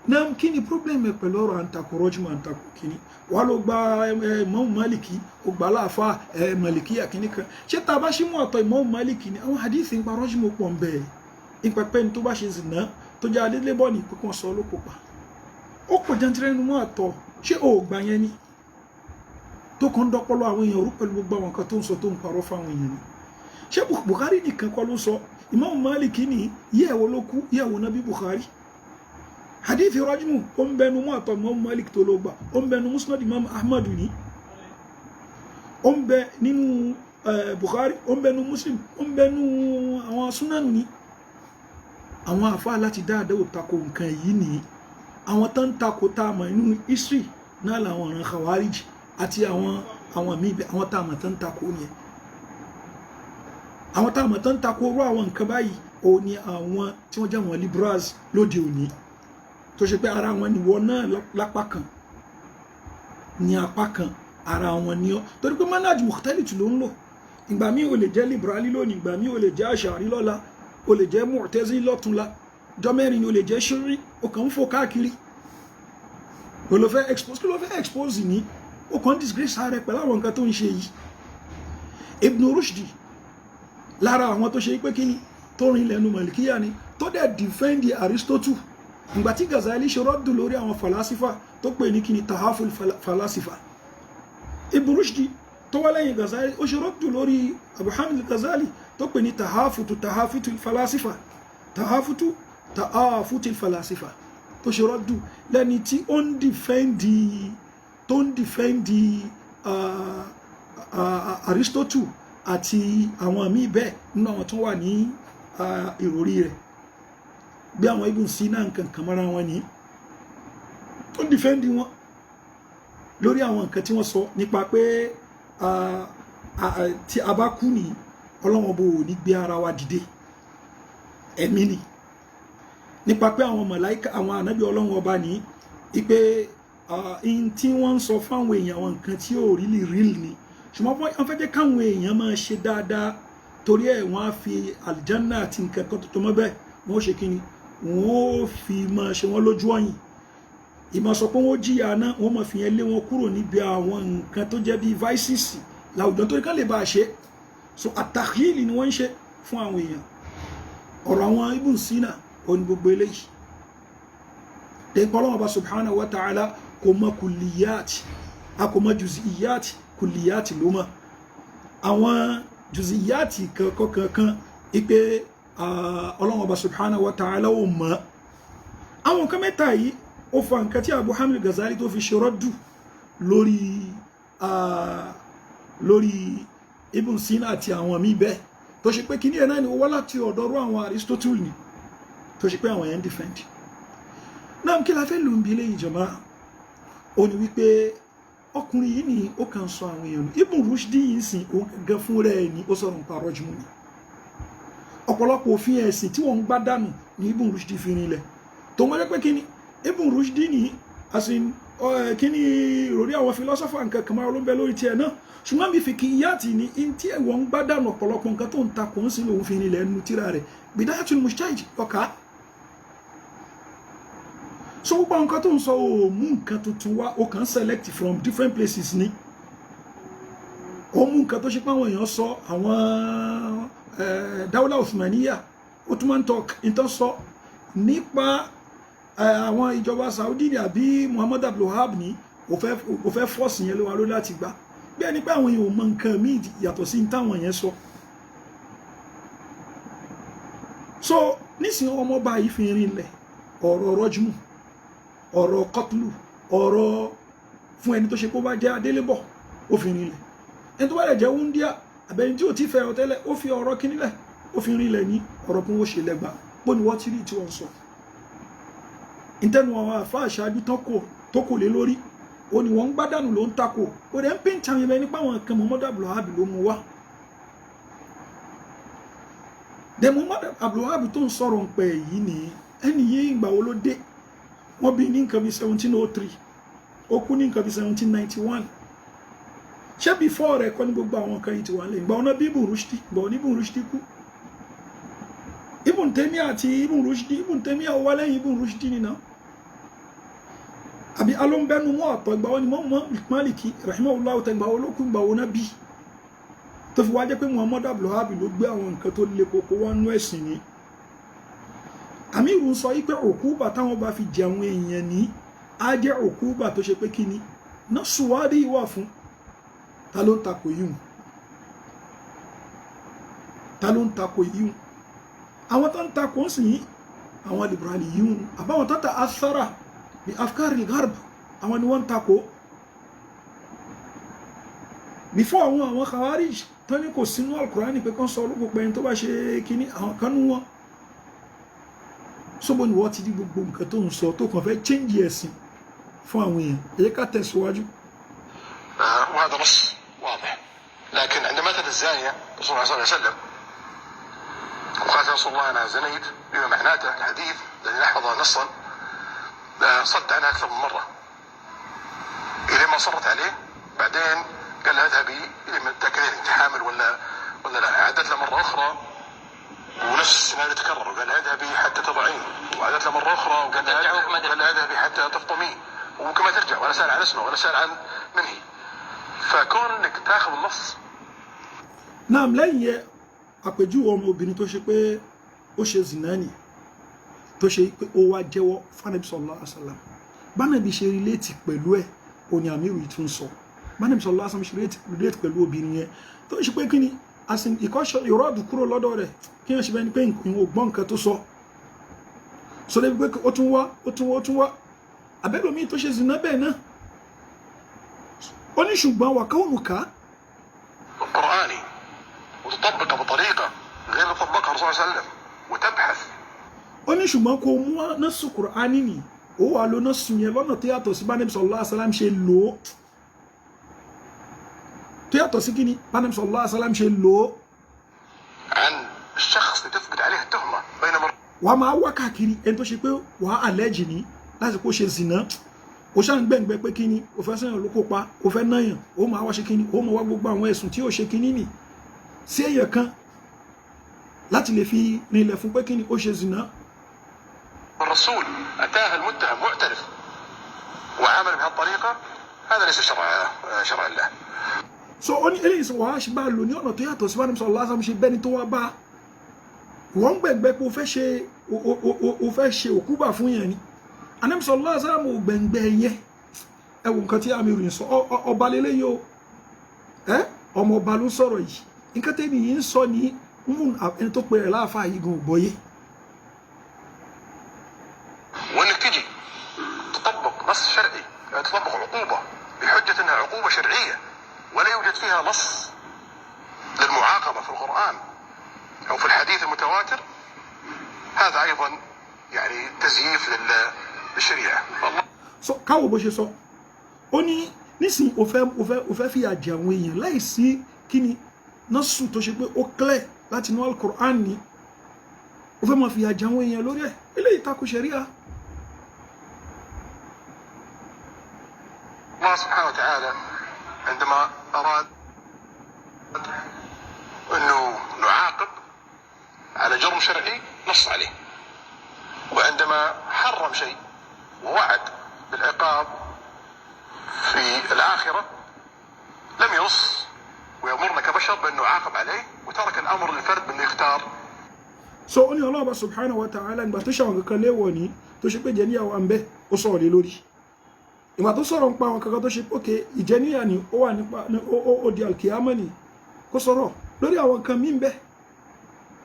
náà kí ni problem ẹ pẹ̀lú ọ̀rọ̀ àǹtakò rọ́jùmọ̀ àǹtakò kìíní wà ló gba Imam Maliki ó gbà láàfà Maliki àkíní kan ṣé tá a bá ṣí mú àtọ̀ Imam Maliki ni àwọn hadithi ń pa rọ́jùmọ̀ pọ̀ ń bẹ̀ ìpẹ́pẹ́ ni tó bá ṣe zìnà tó jẹ́ adélébọ̀ ní pípọ́n sọ ló kópa ó pọ̀ jantirẹ́ nínú àtọ̀ ṣé o gbà yẹn ni tó kàn ń dọ́pọ́lọ́ àwọn èèyàn rú pẹ̀lú gbogbo àwọn kan tó ń sọ tó ń parọ́ fáwọn èèyàn ni ṣé Bukhari nìkan kọ́ ló sọ Imam Maliki ni yẹ̀wò ló kú yẹ̀wò náà bí Bukhari hadithi rajmu ó ń bẹnu mọ́ àtọ̀ Imam Malik tó ló gbà ó ń bẹnu Musnad Imam Ahmad ni ó ń bẹ nínú Bukhari ó ń bẹnu Muslim ó ń bẹnu àwọn sunan ni àwọn àfáà láti dáadáa ò tako nǹkan yìí ni àwọn tó ń tako tá a mọ̀ nínú history náà làwọn ọ̀ràn Khawarij àti àwọn míì bẹ àwọn tá a mọ̀ tó ń tako ni àwọn tá a mọ̀ tó ń tako orú àwọn nǹkan báyìí ó ní àwọn tí wọ́n jẹ́ àwọn liberals lóde òní tó ṣe pé ara wọn ni wọ́n náà lápá kan ní apá kan ara wọn ni ọ́ torí pé manhaj mukhtalif ló ń lò ìgbà míì ò lè jẹ́ liberali lónìí ìgbà míì ò lè jẹ́ Ash'ari lọ́la ò lè jẹ́ Mu'tazili lọ́túnla jọmẹ́rin ni ò lè jẹ́ Shi'i ó kàn ń fò káàkiri kò ló fẹ́ expose kí ló fẹ́ expose ní ó kàn ń disgrace ààrẹ pẹ̀lú àwọn nǹkan tó ń ṣe yìí Ibn Rushdi lára àwọn tó ṣe pé kí ni tó rin lẹ́nu Malikiya ni tó dẹ̀ defend Aristotle ìgbàtí Ghazali ṣe rọ́dù lórí àwọn falasifa tó pè ní kíni tahaful falasifa Ibn Rushdi tó wá lẹ́yìn Ghazali ó ṣe rọ́dù lórí Abu Hamid Ghazali tó pè ní tahafutu falasifa tahafutu falasifa tó ṣe rọ́dù lẹ́ni tí ó ń dìfẹ́ndì Aristotle àti àwọn míì bẹ́ẹ̀ nínú àwọn tó wà ní ìròrí rẹ̀ bí àwọn Ibn Sina nǹkan kan mọ́ra wọn ní tó ń dìfẹ́ndì wọn lórí àwọn nǹkan tí wọ́n sọ nípa pé tí a bá kú ní Ọlọ́run bò ní gbé ara wa dìde ẹ̀mí ni nípa pé àwọn màláíkà àwọn ànábì Ọlọ́run ọba ní ipé in tí wọ́n ń sọ fáwọn èèyàn àwọn nǹkan tí ò rí ni ṣùgbọ́n wọ́n fẹ́ jẹ́ káwọn èèyàn máa ṣe dáadáa torí ẹ̀ wọ́n á fi àlìjánná àti nǹkan kan tó mọ́ bẹ́ẹ̀ wọ́n ṣe kí ni wọ́n fi máa ṣe wọ́n lójú ọ̀yìn ìmọ̀ sọ pé wọ́n jìyà náà wọ́n máa fi yẹn lé wọn kúrò níbi àwọn nǹkan tó jẹ́ bíi vices láwùjọ tó kán lè bá a ṣe so àtàkìlì ni wọ́n ń ṣe fún àwọn èèyàn ọ̀rọ̀ àwọn Ibn Sina ò ní gbogbo eléyìí dẹ́gbọ́n Ọlọ́run Ọba subhanahu wa ta'ala kò mọ kùlìyàtì a kò mọ jùzìyàtì kùlìyàtì ló mọ̀ àwọn jùzìyàtì kankan ipe Ọlọ́run Ọba subhanahu wa ta'ala ó mọ̀ àwọn nǹkan mẹ́ta yìí ó fa nǹkan tí Abu Hamid Ghazali tó fi ṣe rọ́dù lórí Ibn Sina àti àwọn míì bẹ́ẹ̀ tó ṣe pé kíní ẹ̀ náà ni ó wá láti ọ̀dọ̀rọ̀ àwọn Aristotle ni tó ṣe pé àwọn yẹn defend náà kí la fẹ́ lò ń bi ilé ìjọba ó ní wípé ọkùnrin yìí ni ó kàn sọ àwọn èèyàn Ibn Rushdi yìí sìn òun gan fún rẹ̀ ni ó sọ̀rọ̀ nípa rọ́jùmù ni ọ̀pọ̀lọpọ̀ òfin ẹ̀sìn tí wọ́n ń gbá dànù ní Ibn Rushdi fi rinlẹ̀ tó wọ́n jẹ́ pé kíni Ibn Rushdi ní asin kíni ìròrí àwọn philosopher nǹkan kan máa ló ń bẹ lórí tiẹ̀ náà ṣùgbọ́n bí fiqhiyat ní in tí ẹ̀wọ̀n ń gbá dànù ọ̀pọ̀lọpọ̀ nǹkan tó ń ta kò ń sin lòun fi rinlẹ̀ ẹnu tíra rẹ̀ Bidayatul Mujtahid ọ̀ká so gbogbo nǹkan tó ń sọ ò mú nǹkan tuntun wá ó kàn select from different places ni ó mú nǹkan tó ṣe pé àwọn èèyàn sọ àwọn Dawla Uthmaniyya ó tún máa ń tọ́ ìtàn sọ nípa àwọn ìjọba Saudi ní àbí Muhammad Abdul Wahab ní ó fẹ́ fọ́ọ̀sì yẹn ló wà ló láti gbà bí ẹni pé àwọn èèyàn ò mọ nǹkan míì yàtọ̀ sí táwọn yẹn sọ so nísìnyí ọmọ bá yìí fi rinlẹ̀ ọ̀rọ̀ rọ́júmù ọ̀rọ̀ kọtùlù ọ̀rọ̀ fún ẹni tó ṣe kó bá jẹ́ adélébọ̀ ó fi rinlẹ̀ ẹni tó bá lè jẹ́ wúndíà àbẹ̀ni tí ò ti fẹ́ ọ tẹ́lẹ̀ ó fi ọ̀rọ̀ kínílẹ̀ ó fi rinlẹ̀ ní ọ̀rọ̀ kún ó ṣe lẹ́gbà bó ni wọ́n ti rí tí wọ́n sọ ìtẹnu àwọn àfa àṣáájú tó kò lé lórí ó ní wọ́n ń gbádànù ló ń takò ó dẹ̀ ń pè ń tàn yẹn nípa àwọn kan Muhammad Abdul Wahab ló mú wá dẹ̀ Muhammad Abdul Wahab tó ń sọ̀rọ̀ ń pẹ̀ yìí ní ẹni yé ìgbà wo ló dé wọ́n bí ní nǹkan bí 1703 ó kú ní nǹkan bí 1791 ṣé before rẹ̀ kọ́ ní gbogbo àwọn kan yìí ti wà lẹ́yìn ìgbà ọ̀nà bí Ibn Rushdi ìgbà ọ̀nà Ibn Rushdi kú Ibn Taymiyyah àti Ibn Taymiyyah wà lẹ́yìn Ibn Rushdi nìna àbí alóńbẹ́nu mọ́ ọ̀tọ̀ ìgbà wọn ni mọ́ Maliki rahimahullahu tẹgbà olókùn ìgbà wọn náà bí tó fi wá jẹ́ pé Muhammad Abdul Wahab ló gbé àwọn nǹkan tó le koko wá nú ẹ̀sìn ni Àmírù sọ wípé òkúbà táwọn bá fi jẹ àwọn èèyàn ní á jẹ́ òkúbà tó ṣe pé kí ni náà sùwádìí wà fún ta ló ń takò yíhun àwọn tó ń takò ń sìn àwọn liberali yíhun àbáwọn tó ta athara ní afkari garb àwọn ni wọ́n ń takò before àwọn khawarij tó ní kò sínú al-Qur'ani pé kán sọ olóko pẹ̀yìn tó bá ṣe kíní àwọn kanú wọn sóbò ni wọ́n ti di gbogbo nǹkan tó ń sọ tó kàn fẹ́ change ẹ̀sìn fún àwọn èèyàn èyí ká tẹ̀síwájú. وهذا نص واضح لكن عندما أتت الزانية رسول الله صلى الله عليه وسلم وقالت رسول الله أنا زنيت بما معناته الحديث الذي نحفظه نصا صد عنها أكثر من مرة إلى ما صرت عليه بعدين قال لها اذهبي إلى ما تأكدين أنت حامل ولا لا عادت له مرة أخرى ونفس السيناريو يتكرر وقال لها اذهبي حتى تضعين وعادت له مرة أخرى وقال لها اذهبي حتى تفطمين وكما ترجع ولا سأل عن اسمه ولا سأل عن من هي فكون انك تاخذ النص نعم lẹ́yìn àpèjúwe ọmọ obìnrin tó ṣe pé ó ṣe zinani tó ṣe pé ó wá jẹ́wọ́ fanabi sallallahu alaihi wasallam bánabi ṣe relate pẹ̀lú ẹ̀ òní Àmírù ìtún sọ bánabi sallallahu alaihi wasallam ṣe relate pẹ̀lú obìnrin yẹn tó ṣe pé kíni asin ìkọ́ṣọ́ ìrọ́dù kúrò lọ́dọ̀ rẹ̀ kí wọ́n ṣe bẹ́ẹ̀ ni pé ìwọ̀n gbọ́n nǹkan tó sọ so lè pé ó tún wá abẹ́lòmí tó ṣe zina bẹ́ẹ̀ náà ó ní ṣùgbọ́n wà kaunuka القرآني وتطبقه بطريقة غير اللي طبقها الرسول صلى الله عليه وسلم وتبحث ó ní ṣùgbọ́n kò mú násù Kùránì ni ó wà ló násù yẹn lọ́nà tó yàtọ̀ sí bánẹ́bí sallallahu alaihi wasallam ṣe lò ó tó yàtọ̀ sí kí ni bánẹ́bí sallallahu alaihi wasallam ṣe lò ó عن الشخص اللي تثبت عليه التهمة بينما wà máa wá káàkiri ẹni tó ṣe pé wà á àlẹ́jì ní láti kó ṣe zìnà ó ṣáà ń gbẹ̀ngbẹ̀ pé kí ni ó fẹ́ sẹ́yìn ló kópa ó fẹ́ náyàn ó máa wá ṣe kí ni ó máa wá gbogbo àwọn ẹ̀sùn tí ó ṣe kí ni nì sí èèyàn kan láti lè fi rinlẹ̀ fún pé kí ni ó ṣe zìnà. الرسول أتاه المتهم معترف وعمل بهالطريقة هذا ليس شرع الله. so ó ní eléyìí sọ wàá ṣe bá lò ní ọ̀nà tó yàtọ̀ sí bánimsọ̀ lásán ṣe bẹ́ni tó wá bá wọ́n gbẹ̀ngbẹ̀ pé ó fẹ́ ṣe òkúbà fún yẹn ni anamsọ̀ lásán ò gbẹ̀ngbẹ̀ yẹn ẹ wo nǹkan tí Àmírù sọ ọba lélẹ́yìí o ọmọ ọba ló sọ̀rọ̀ yìí nǹkan tẹ́ni yìí ń sọ ní ẹni tó pe rẹ̀ láàfáà yìí gan ògbọ́yé. وانك تجي تطبق نص شرعي تطبق عقوبة بحجة انها عقوبة شرعية ولا يوجد فيها نص للمعاقبة في القرآن او في الحديث المتواتر هذا ايضا يعني تزييف للشريعة. so káwọ bó ṣe sọ ó ní nísìnyí ó fẹ́ fìyà jẹ àwọn èèyàn láìsí kí ni nọ́ọ̀sù tó ṣe pé ó clear láti inú al-Qur'an ni ó fẹ́ máa fi àjà àwọn èèyàn lórí ẹ̀ eléyìí tako ṣẹ̀ríà. الله سبحانه وتعالى عندما أراد أنه نعاقب على جرم شرعي نص عليه، وعندما حرم شيء ووعد بالعقاب في الآخرة لم ينص ويأمرنا كبشر بأن نعاقب عليه، وترك الأمر للفرد بأنه يختار. So ó ní Allah subhanahu wa ta'ala ìgbà tó ṣàwọn kankan léwọ̀ ní tó ṣe pé jẹníyàwó à ń bẹ́ ó sọ̀rọ̀ lé lórí. Ìgbà tó sọ̀rọ̀ ń pa àwọn kankan tó ṣe pé ìjẹníyà ni ó wà nípa ó di alkiyama ni kó sọ̀rọ̀ lórí àwọn nǹkan mí ń bẹ́.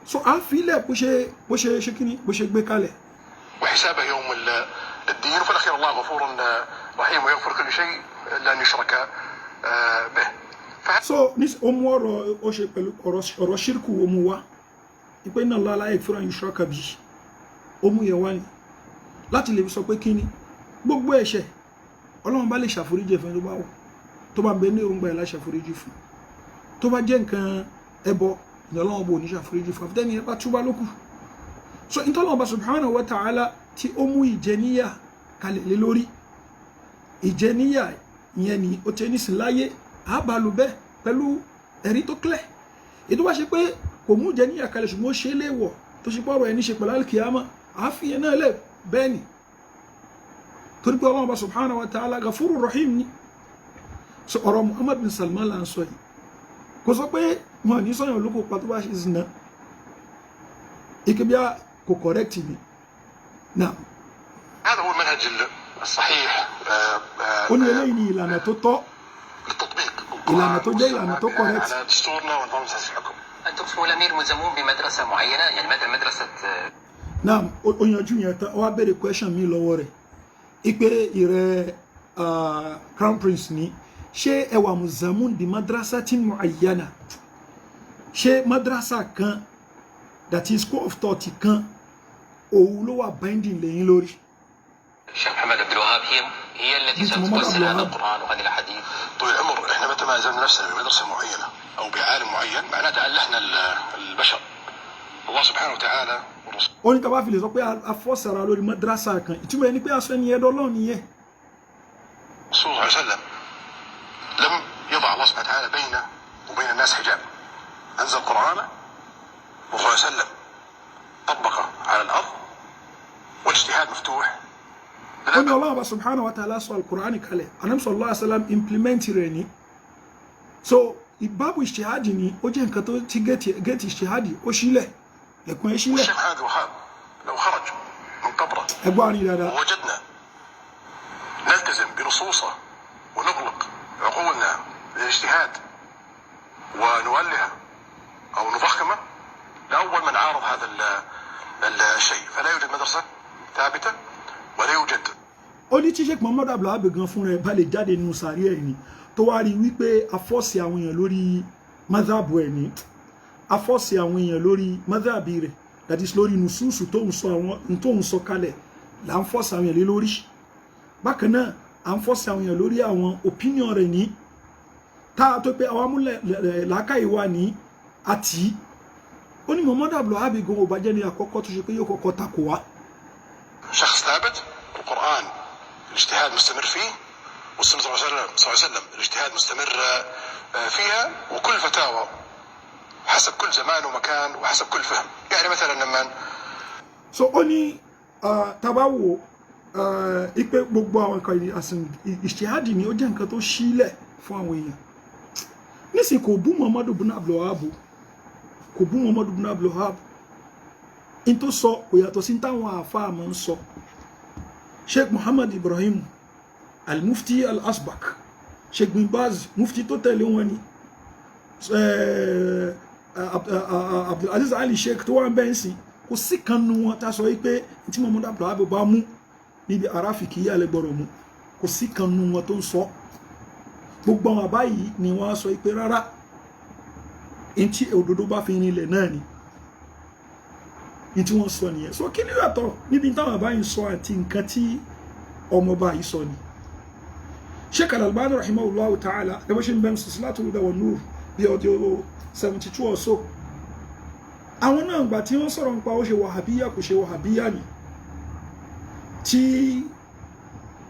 So a fi ilẹ̀ bó ṣe ṣe kíní bó ṣe gbé kalẹ̀. وحسابه يوم الدين، وفي الأخير الله غفور رحيم ويغفر كل شيء إلا أن يشرك به. So ní ó mú ọ̀rọ̀ ó ṣe pẹ̀lú ọ̀rọ̀ ṣírkù ó mú wá ìpé inna Allaha la yaghfiru an yushraka bihi ó mú yẹn wá ní láti lè sọ pé kíní gbogbo ẹ̀ṣẹ̀ Ọlọ́run bá lè ṣàforíjì fún tó bá wù tó bá bẹ ní èròǹgbà ìlà ṣàforíjì fún tó bá jẹ́ nǹkan ẹbọ ní Ọlọ́run bó ní ṣàforíjì fún àfitẹ́ni ẹ bá túbá lókù. So in tọ́lọ́run bá subhanahu wa ta'ala tí ó mú ìjẹníyà kalẹ̀ lé lórí ìjẹníyà ìyẹn ni ó tẹ́ nísìn láyé àbálù bẹ́ẹ̀ pẹ̀lú ẹ̀rí tó clear. Ètò wá ṣe pé kò mú ìjẹníyà kalẹ̀ ṣùgbọ́n ó ṣe léèwọ̀ tó ṣe pọ̀rọ̀ ẹni ṣe pẹ̀lú alkiyama àáfíyàn náà lẹ̀ bẹ́ẹ̀ ni torí pé Ọlọ́run bá subhanahu wa ta'ala Ghafurur Rahim ni. So ọ̀rọ̀ Muhammad bin Salman là ń sọ yìí kò sọ pé wọn ní sọ́yàn olóko pàtó bá ṣe zina ìkébíà kò correct ni. Now هذا هو المنهج الصحيح ó ní eléyìí ni ìlànà tó tọ́ للتطبيق ìlànà tó jẹ́ ìlànà tó correct. على دستورنا ونظام سياسي الحكم. أنتم سمو الأمير ملزمون بمدرسة معينة، يعني مدرسة Now ó yanjú yẹn tán ó wá béèrè question mi lọ́wọ́ rẹ̀ ipe ìrẹ Crown Prince ni ṣé ẹ wà mulzamun bi madrasatin muayyana ṣé madrasa kan that is school of thought kan òun ló wà binding lẹ́yìn lórí. الشيخ محمد عبد الوهاب هي التي ستفسر هذا القرآن وهذه الأحاديث. طول العمر احنا متى ما زلنا نفسنا بمدرسه معينه او بعالم معين معناته ألهنا البشر. الله سبحانه وتعالى والرسول. ó ní ká bá fi lè sọ pé afọ́sàrà lórí madrasa kan ìtumọ̀ ẹni pé aṣọ ẹni ẹ̀dọ́ lọ́ọ̀ nìyẹn. الرسول صلى الله عليه وسلم لم يضع الله سبحانه وتعالى بينه وبين الناس حجاب. انزل قرآنه والرسول صلى الله عليه وسلم طبقه على الارض والاجتهاد مفتوح. ó ní Allah subhanahu wa ta'ala sọ al-Qur'an kalẹ̀ Ànábì sallallahu alaihi wasallam implement rẹ̀ ni. So ìbábu ìṣtihadi ni ó jẹ́ nǹkan tó ti gẹ́ẹ̀tì ìṣtihadi ó sílẹ̀ ẹ̀kùn ẹ̀ sílẹ̀. الشيخ محمد وهاب لو خرج من قبره ẹgbọ́n àrí dáadáa. ووجدنا نلتزم بنصوصه ونغلق عقولنا للاجتهاد ونولها او نضخمه لاول من عارض هذا الشيء، فلا يوجد مدرسه ثابته ولا يوجد. ó ní tí Sheikh Muhammad Abdul Wahab gan fúnra ẹ̀ bá lè jáde nínú sàárì ẹ̀ ni tó wá rí wípé afọ́sí àwọn èèyàn lórí madhabu ẹ̀ ní afọ́sí àwọn èèyàn lórí madhabi rẹ̀ that is lórí nususu tó ń sọ kalẹ̀ là ń fọ́sí àwọn èèyàn lórí bákan náà à ń fọ́sí àwọn èèyàn lórí àwọn opinion rẹ̀ ní tá a tó pé àwọn amúlẹ̀ làákàyè wà ní àti ó ní Muhammad Abdul Wahab gan ò bá jẹ́ ní àkọ́kọ́ tó ṣe pé yóò kọ́kọ́ takò wá. شخص ثابت القرآن الاجتهاد مستمر فيه، والسنة صلى الله عليه وسلم الاجتهاد مستمر فيها، وكل فتاوى حسب كل زمان ومكان وحسب كل فهم. يعني مثلا لما so ó ní tabawo ipe gbogbo àwọn nǹkan ìṣtihadi ni ó jẹ́ nǹkan tó sílẹ̀ fún àwọn èèyàn nísìn kò bú Muhammadu bin Abdul Wahab kò bú Muhammadu bin Abdul Wahab in tó sọ kò yàtọ̀ sí táwọn àfáà máa ń sọ. Sheikh Muhammad Ibrahim al-Mufti al-Asbaq, Sheikh bin Baz mufti tó tẹ̀lé wọn ni, Abdulaziz Ali Sheikh tó wà ń bẹ́ẹ̀ sí kò sí kan nu wọn tá sọ wípé tí Muhammad Abdul Wahab bá mú níbi aráfìkì yà lẹ́gbọ̀rọ̀ mú kò sí kan nu wọn tó ń sọ. Gbogbo àwọn àbáyìí ni wọ́n sọ wípé rárá in tí òdodo bá fi rinlẹ̀ náà ni in tí wọ́n sọ nìyẹn. So kí ni yàtọ̀ níbi táwọn àbáyìí sọ àti nǹkan tí ọmọ báyìí sọ ni. Sheikh Al-Albani rahimahullahu ta'ala ẹgbẹ́ ṣe ń bẹ́ẹ̀ Silsilatul Huda wan Nur bí ọdún 72 or so àwọn náà gbà tí wọ́n sọ̀rọ̀ nípa ó ṣe wàhábíyà kò ṣe wàhábíyà ni tí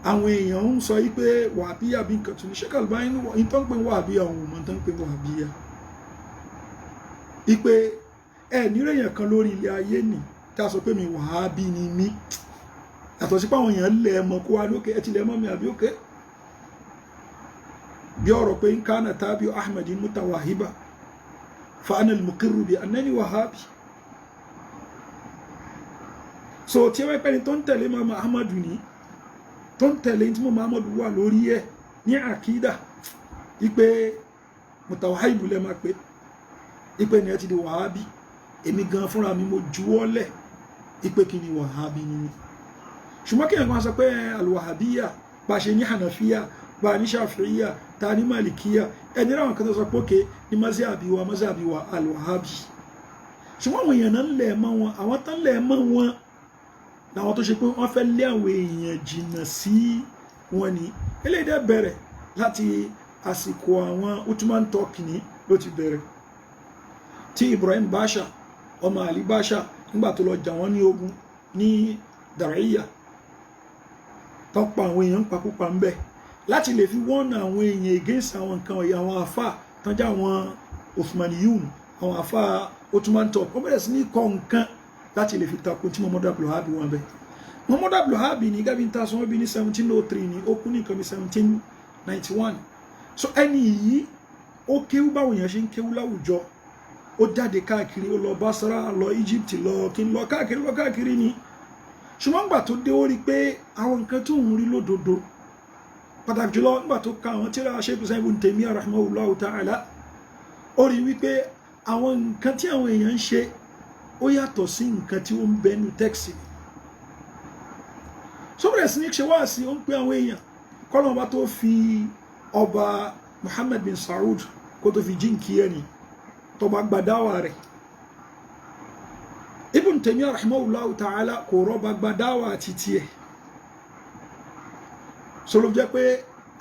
àwọn èèyàn ń sọ wípé wàhábíyà bí nǹkan tún ní Sheikh Albani ní tó ń pè wàhábíyà òun mọ̀ tó ń pè wàhábíyà wípé nírèyàn kan lórí ilé ayé nì tá a sọ pé mi wàhábí ni mí àtọ̀ sí pé àwọn èèyàn lẹ̀ mọ́ kó wá lókè ẹ ti lẹ̀ mọ́ mi àbí òkè bí ọ̀rọ̀ pé ń kánà tàbí Ahmadi mutawahiba fa ana al-muqirru bi annani wahabi so tí wọ́n pẹ́ni tó ń tẹ̀lé mọ́ Muhammadu ní tó ń tẹ̀lé tí mọ́ Muhammadu wà lórí ẹ̀ ní àkídà ipé mutawahibu lẹ́ máa pé ipé ni ẹ ti di wahabi èmi gan fúnra mi mo juwọ́lẹ̀ ipé kí ni wahabi ni mi ṣùgbọ́n kí ẹ̀kọ́ sọ pé alwahabiya bá ṣe ní hanafiya bá ní shafi'iya ta ní malikiya ẹni ráwọn kan tó sọ pé ní mazhabi wa alwahabi ṣùgbọ́n àwọn èèyàn náà lẹ̀ mọ́ wọn àwọn tán lẹ̀ mọ́ wọn láwọn tó ṣe pé wọ́n fẹ́ lé àwọn èèyàn jìnnà sí wọn ni eléyìí bẹ̀rẹ̀ láti àsìkò àwọn Ottoman Turkey ní ló ti bẹ̀rẹ̀ tí Ibrahim Basha ọmọ Ali Basha nígbà tó lọ jà wọ́n ní ogun ní Dar'iyya tó pa àwọn èèyàn pakúpa ń bẹ̀ láti lè fi wọ́n àwọn èèyàn against àwọn nǹkan ọ̀yà àwọn àfà tán já àwọn Uthmaniyun àwọn àfà Ottoman Turkey wọ́n bẹ̀rẹ̀ sí ní kọ́ nǹkan láti lè fi takò tí Muhammad Abdul Wahhab wọn bẹ̀ Muhammad Abdul Wahhab ní gábí ń ta sọ wọ́n bí ní 1703 ní ó kú ní nǹkan bí 1791 so ẹni yìí ó kéwú báwọn èèyàn ṣe ń kéwú láwùjọ ó jáde káàkiri ó lọ Basra lọ Egypt lọ kí n lọ káàkiri ni ṣùgbọ́n gbà tó dé ó rí pé àwọn nǹkan tó ń rí lódodo pàtàkì jùlọ nígbà tó ka àwọn tíra Sheikh Ibn Taymiyyah rahimahullahu ta'ala ó rí wípé àwọn nǹkan tí àwọn èèyàn ń ṣe ó yàtọ̀ sí nǹkan tí ó ń bẹnu tẹ́ksì sóbẹ̀rẹ̀ sí ní ṣe wá sí ó ń pé àwọn èèyàn kọ́lọ̀ bá tó fi ọba Muhammad bin Saud kó tó fi jíǹkí ẹni tó bá gbadáwà rẹ̀ Ibn Taymiyyah rahimahullahu ta'ala kò rọ́bà gbadáwà títí ẹ̀ so ló jẹ́ pé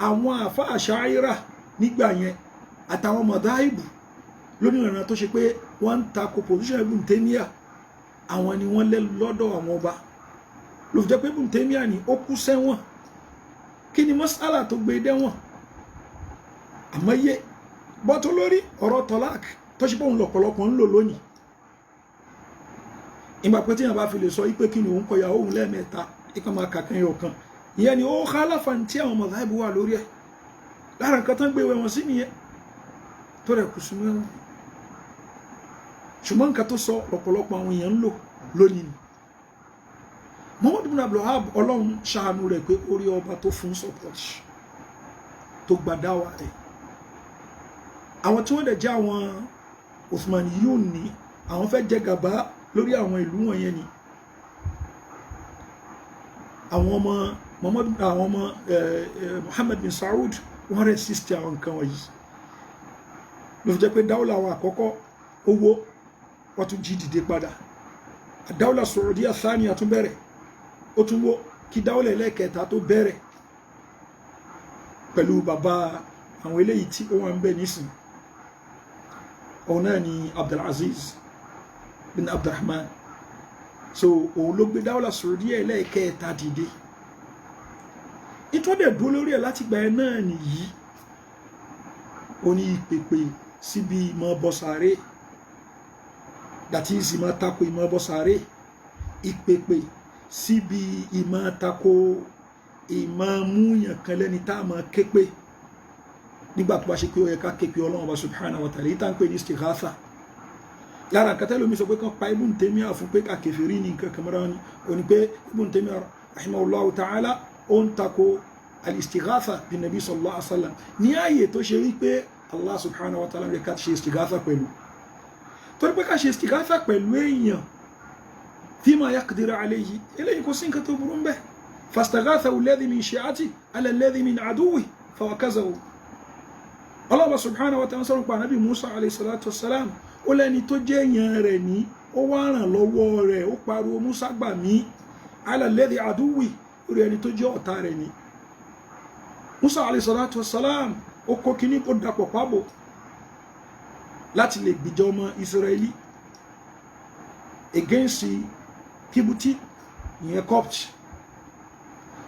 àwọn àfá Ash'ariyya nígbà yẹn àtàwọn madhahibu lónìí ìrìnà tó ṣe pé wọ́n ń takò position Ibn Taymiyyah àwọn ni wọ́n lẹ́ lọ́dọ̀ àwọn ọba ló fi jẹ́ pé Ibn Taymiyyah ni ó kú sẹ́wọ̀n kí ni mas'ala tó gbé dẹ́wọ̀n àmọ́yé bọ́tọ̀ lórí ọ̀rọ̀ tọ́lák tó ṣe pé òun lọ̀pọ̀lọpọ̀ ń lò lónìí ìgbà pé tí yàn bá fi lè sọ ipé kí ni òun kọ ìyàwó òun lẹ́ẹ̀mẹ́ta ikọ̀ máa kàkan yọ kan ìyẹn ni ó khalafa tí àwọn madhahibu wà lórí ẹ̀ lára nǹkan tán gbé wọn sí nìyẹn tó rẹ̀ kù sínú ẹ̀wọ̀n ṣùgbọ́n nǹkan tó sọ ọ̀pọ̀lọpọ̀ àwọn èèyàn ń lò lónìí ni Muhammad ibn Abdul Wahhab ọlọ́run ṣàánú rẹ̀ pé orí ọba tó fún support tó gbàdáwà rẹ̀ àwọn tí wọ́n dẹ̀ jẹ́ àwọn Uthmaniyun ní àwọn fẹ́ jẹ gàbá lórí àwọn ìlú wọ̀nyẹn ni àwọn ọmọ Muhammad bin Saud wọ́n resist àwọn nǹkan wọ̀nyí ló fi jẹ́ pé dáwọ́lá àwọn àkọ́kọ́ owó wọ́n tún jí dìde padà dáwọ́lá Saudiya Thaniya tún bẹ̀rẹ̀ ó tún wó kí dáwọ́lá ẹlẹ́kẹta tó bẹ̀rẹ̀ pẹ̀lú bàbá àwọn eléyìí tí ó wà ń bẹ nísìn òun náà ni Abdulaziz bin Abdurrahman so òun ló gbé dáwọ́lá Saudiya ẹlẹ́kẹta dìde ìtọ́dẹ̀ dúró lórí ẹ̀ láti gbà ẹ náà nìyí ó ní ìpèpè síbi ìmọ̀ bọ́sàárè dàtí ìsìmọ̀ tako ìmọ̀ bọ́sàárè ìpèpè síbi ìmọ̀ tako ìmọ̀ múyàn kan lẹ́ni tá a mọ̀ képe nígbà tó bá ṣe pé ó yẹ ká képe Ọlọ́run Ọba subhanahu wa ta'ala ìta ń pè ní istighatha lára nǹkan tẹ́lómi sọ pé kan pa Ibn Taymiyyah fún pé kàkèfèrí ní nǹkan kàmọ́ra ni ó ní pé Ibn Taymiyyah rahimahullahu ta'ala ó ń tako al-istighatha bin nabi sallallahu alaihi wasallam ní ààyè tó ṣe rí pé Allah subhanahu wa ta'ala rẹ̀ ká ṣe istighatha pẹ̀lú torí pé ká ṣe istighatha pẹ̀lú èèyàn fima yaqdiru alayhi eléyìí kò sí nǹkan tó burú ń bẹ fastaghatha alladhi min shi'ati ala alladhi min aduwwi fawakazahu Allah subhanahu wa ta'ala sọ̀rọ̀ pa nabi Musa alayhi salatu wassalam ó lẹ́ni tó jẹ́ èèyàn rẹ̀ ní ó wá ràn lọ́wọ́ rẹ̀ ó pariwo Musa gbà mí ala alladhi aduwwi orí ẹni tó jẹ́ ọ̀tá rẹ̀ ní Musa alayhi salatu wassalam ó kó kíní kó dapọ̀ pábò láti lè gbìjọ ọmọ Israeli against Kibuti ìyẹn Copt.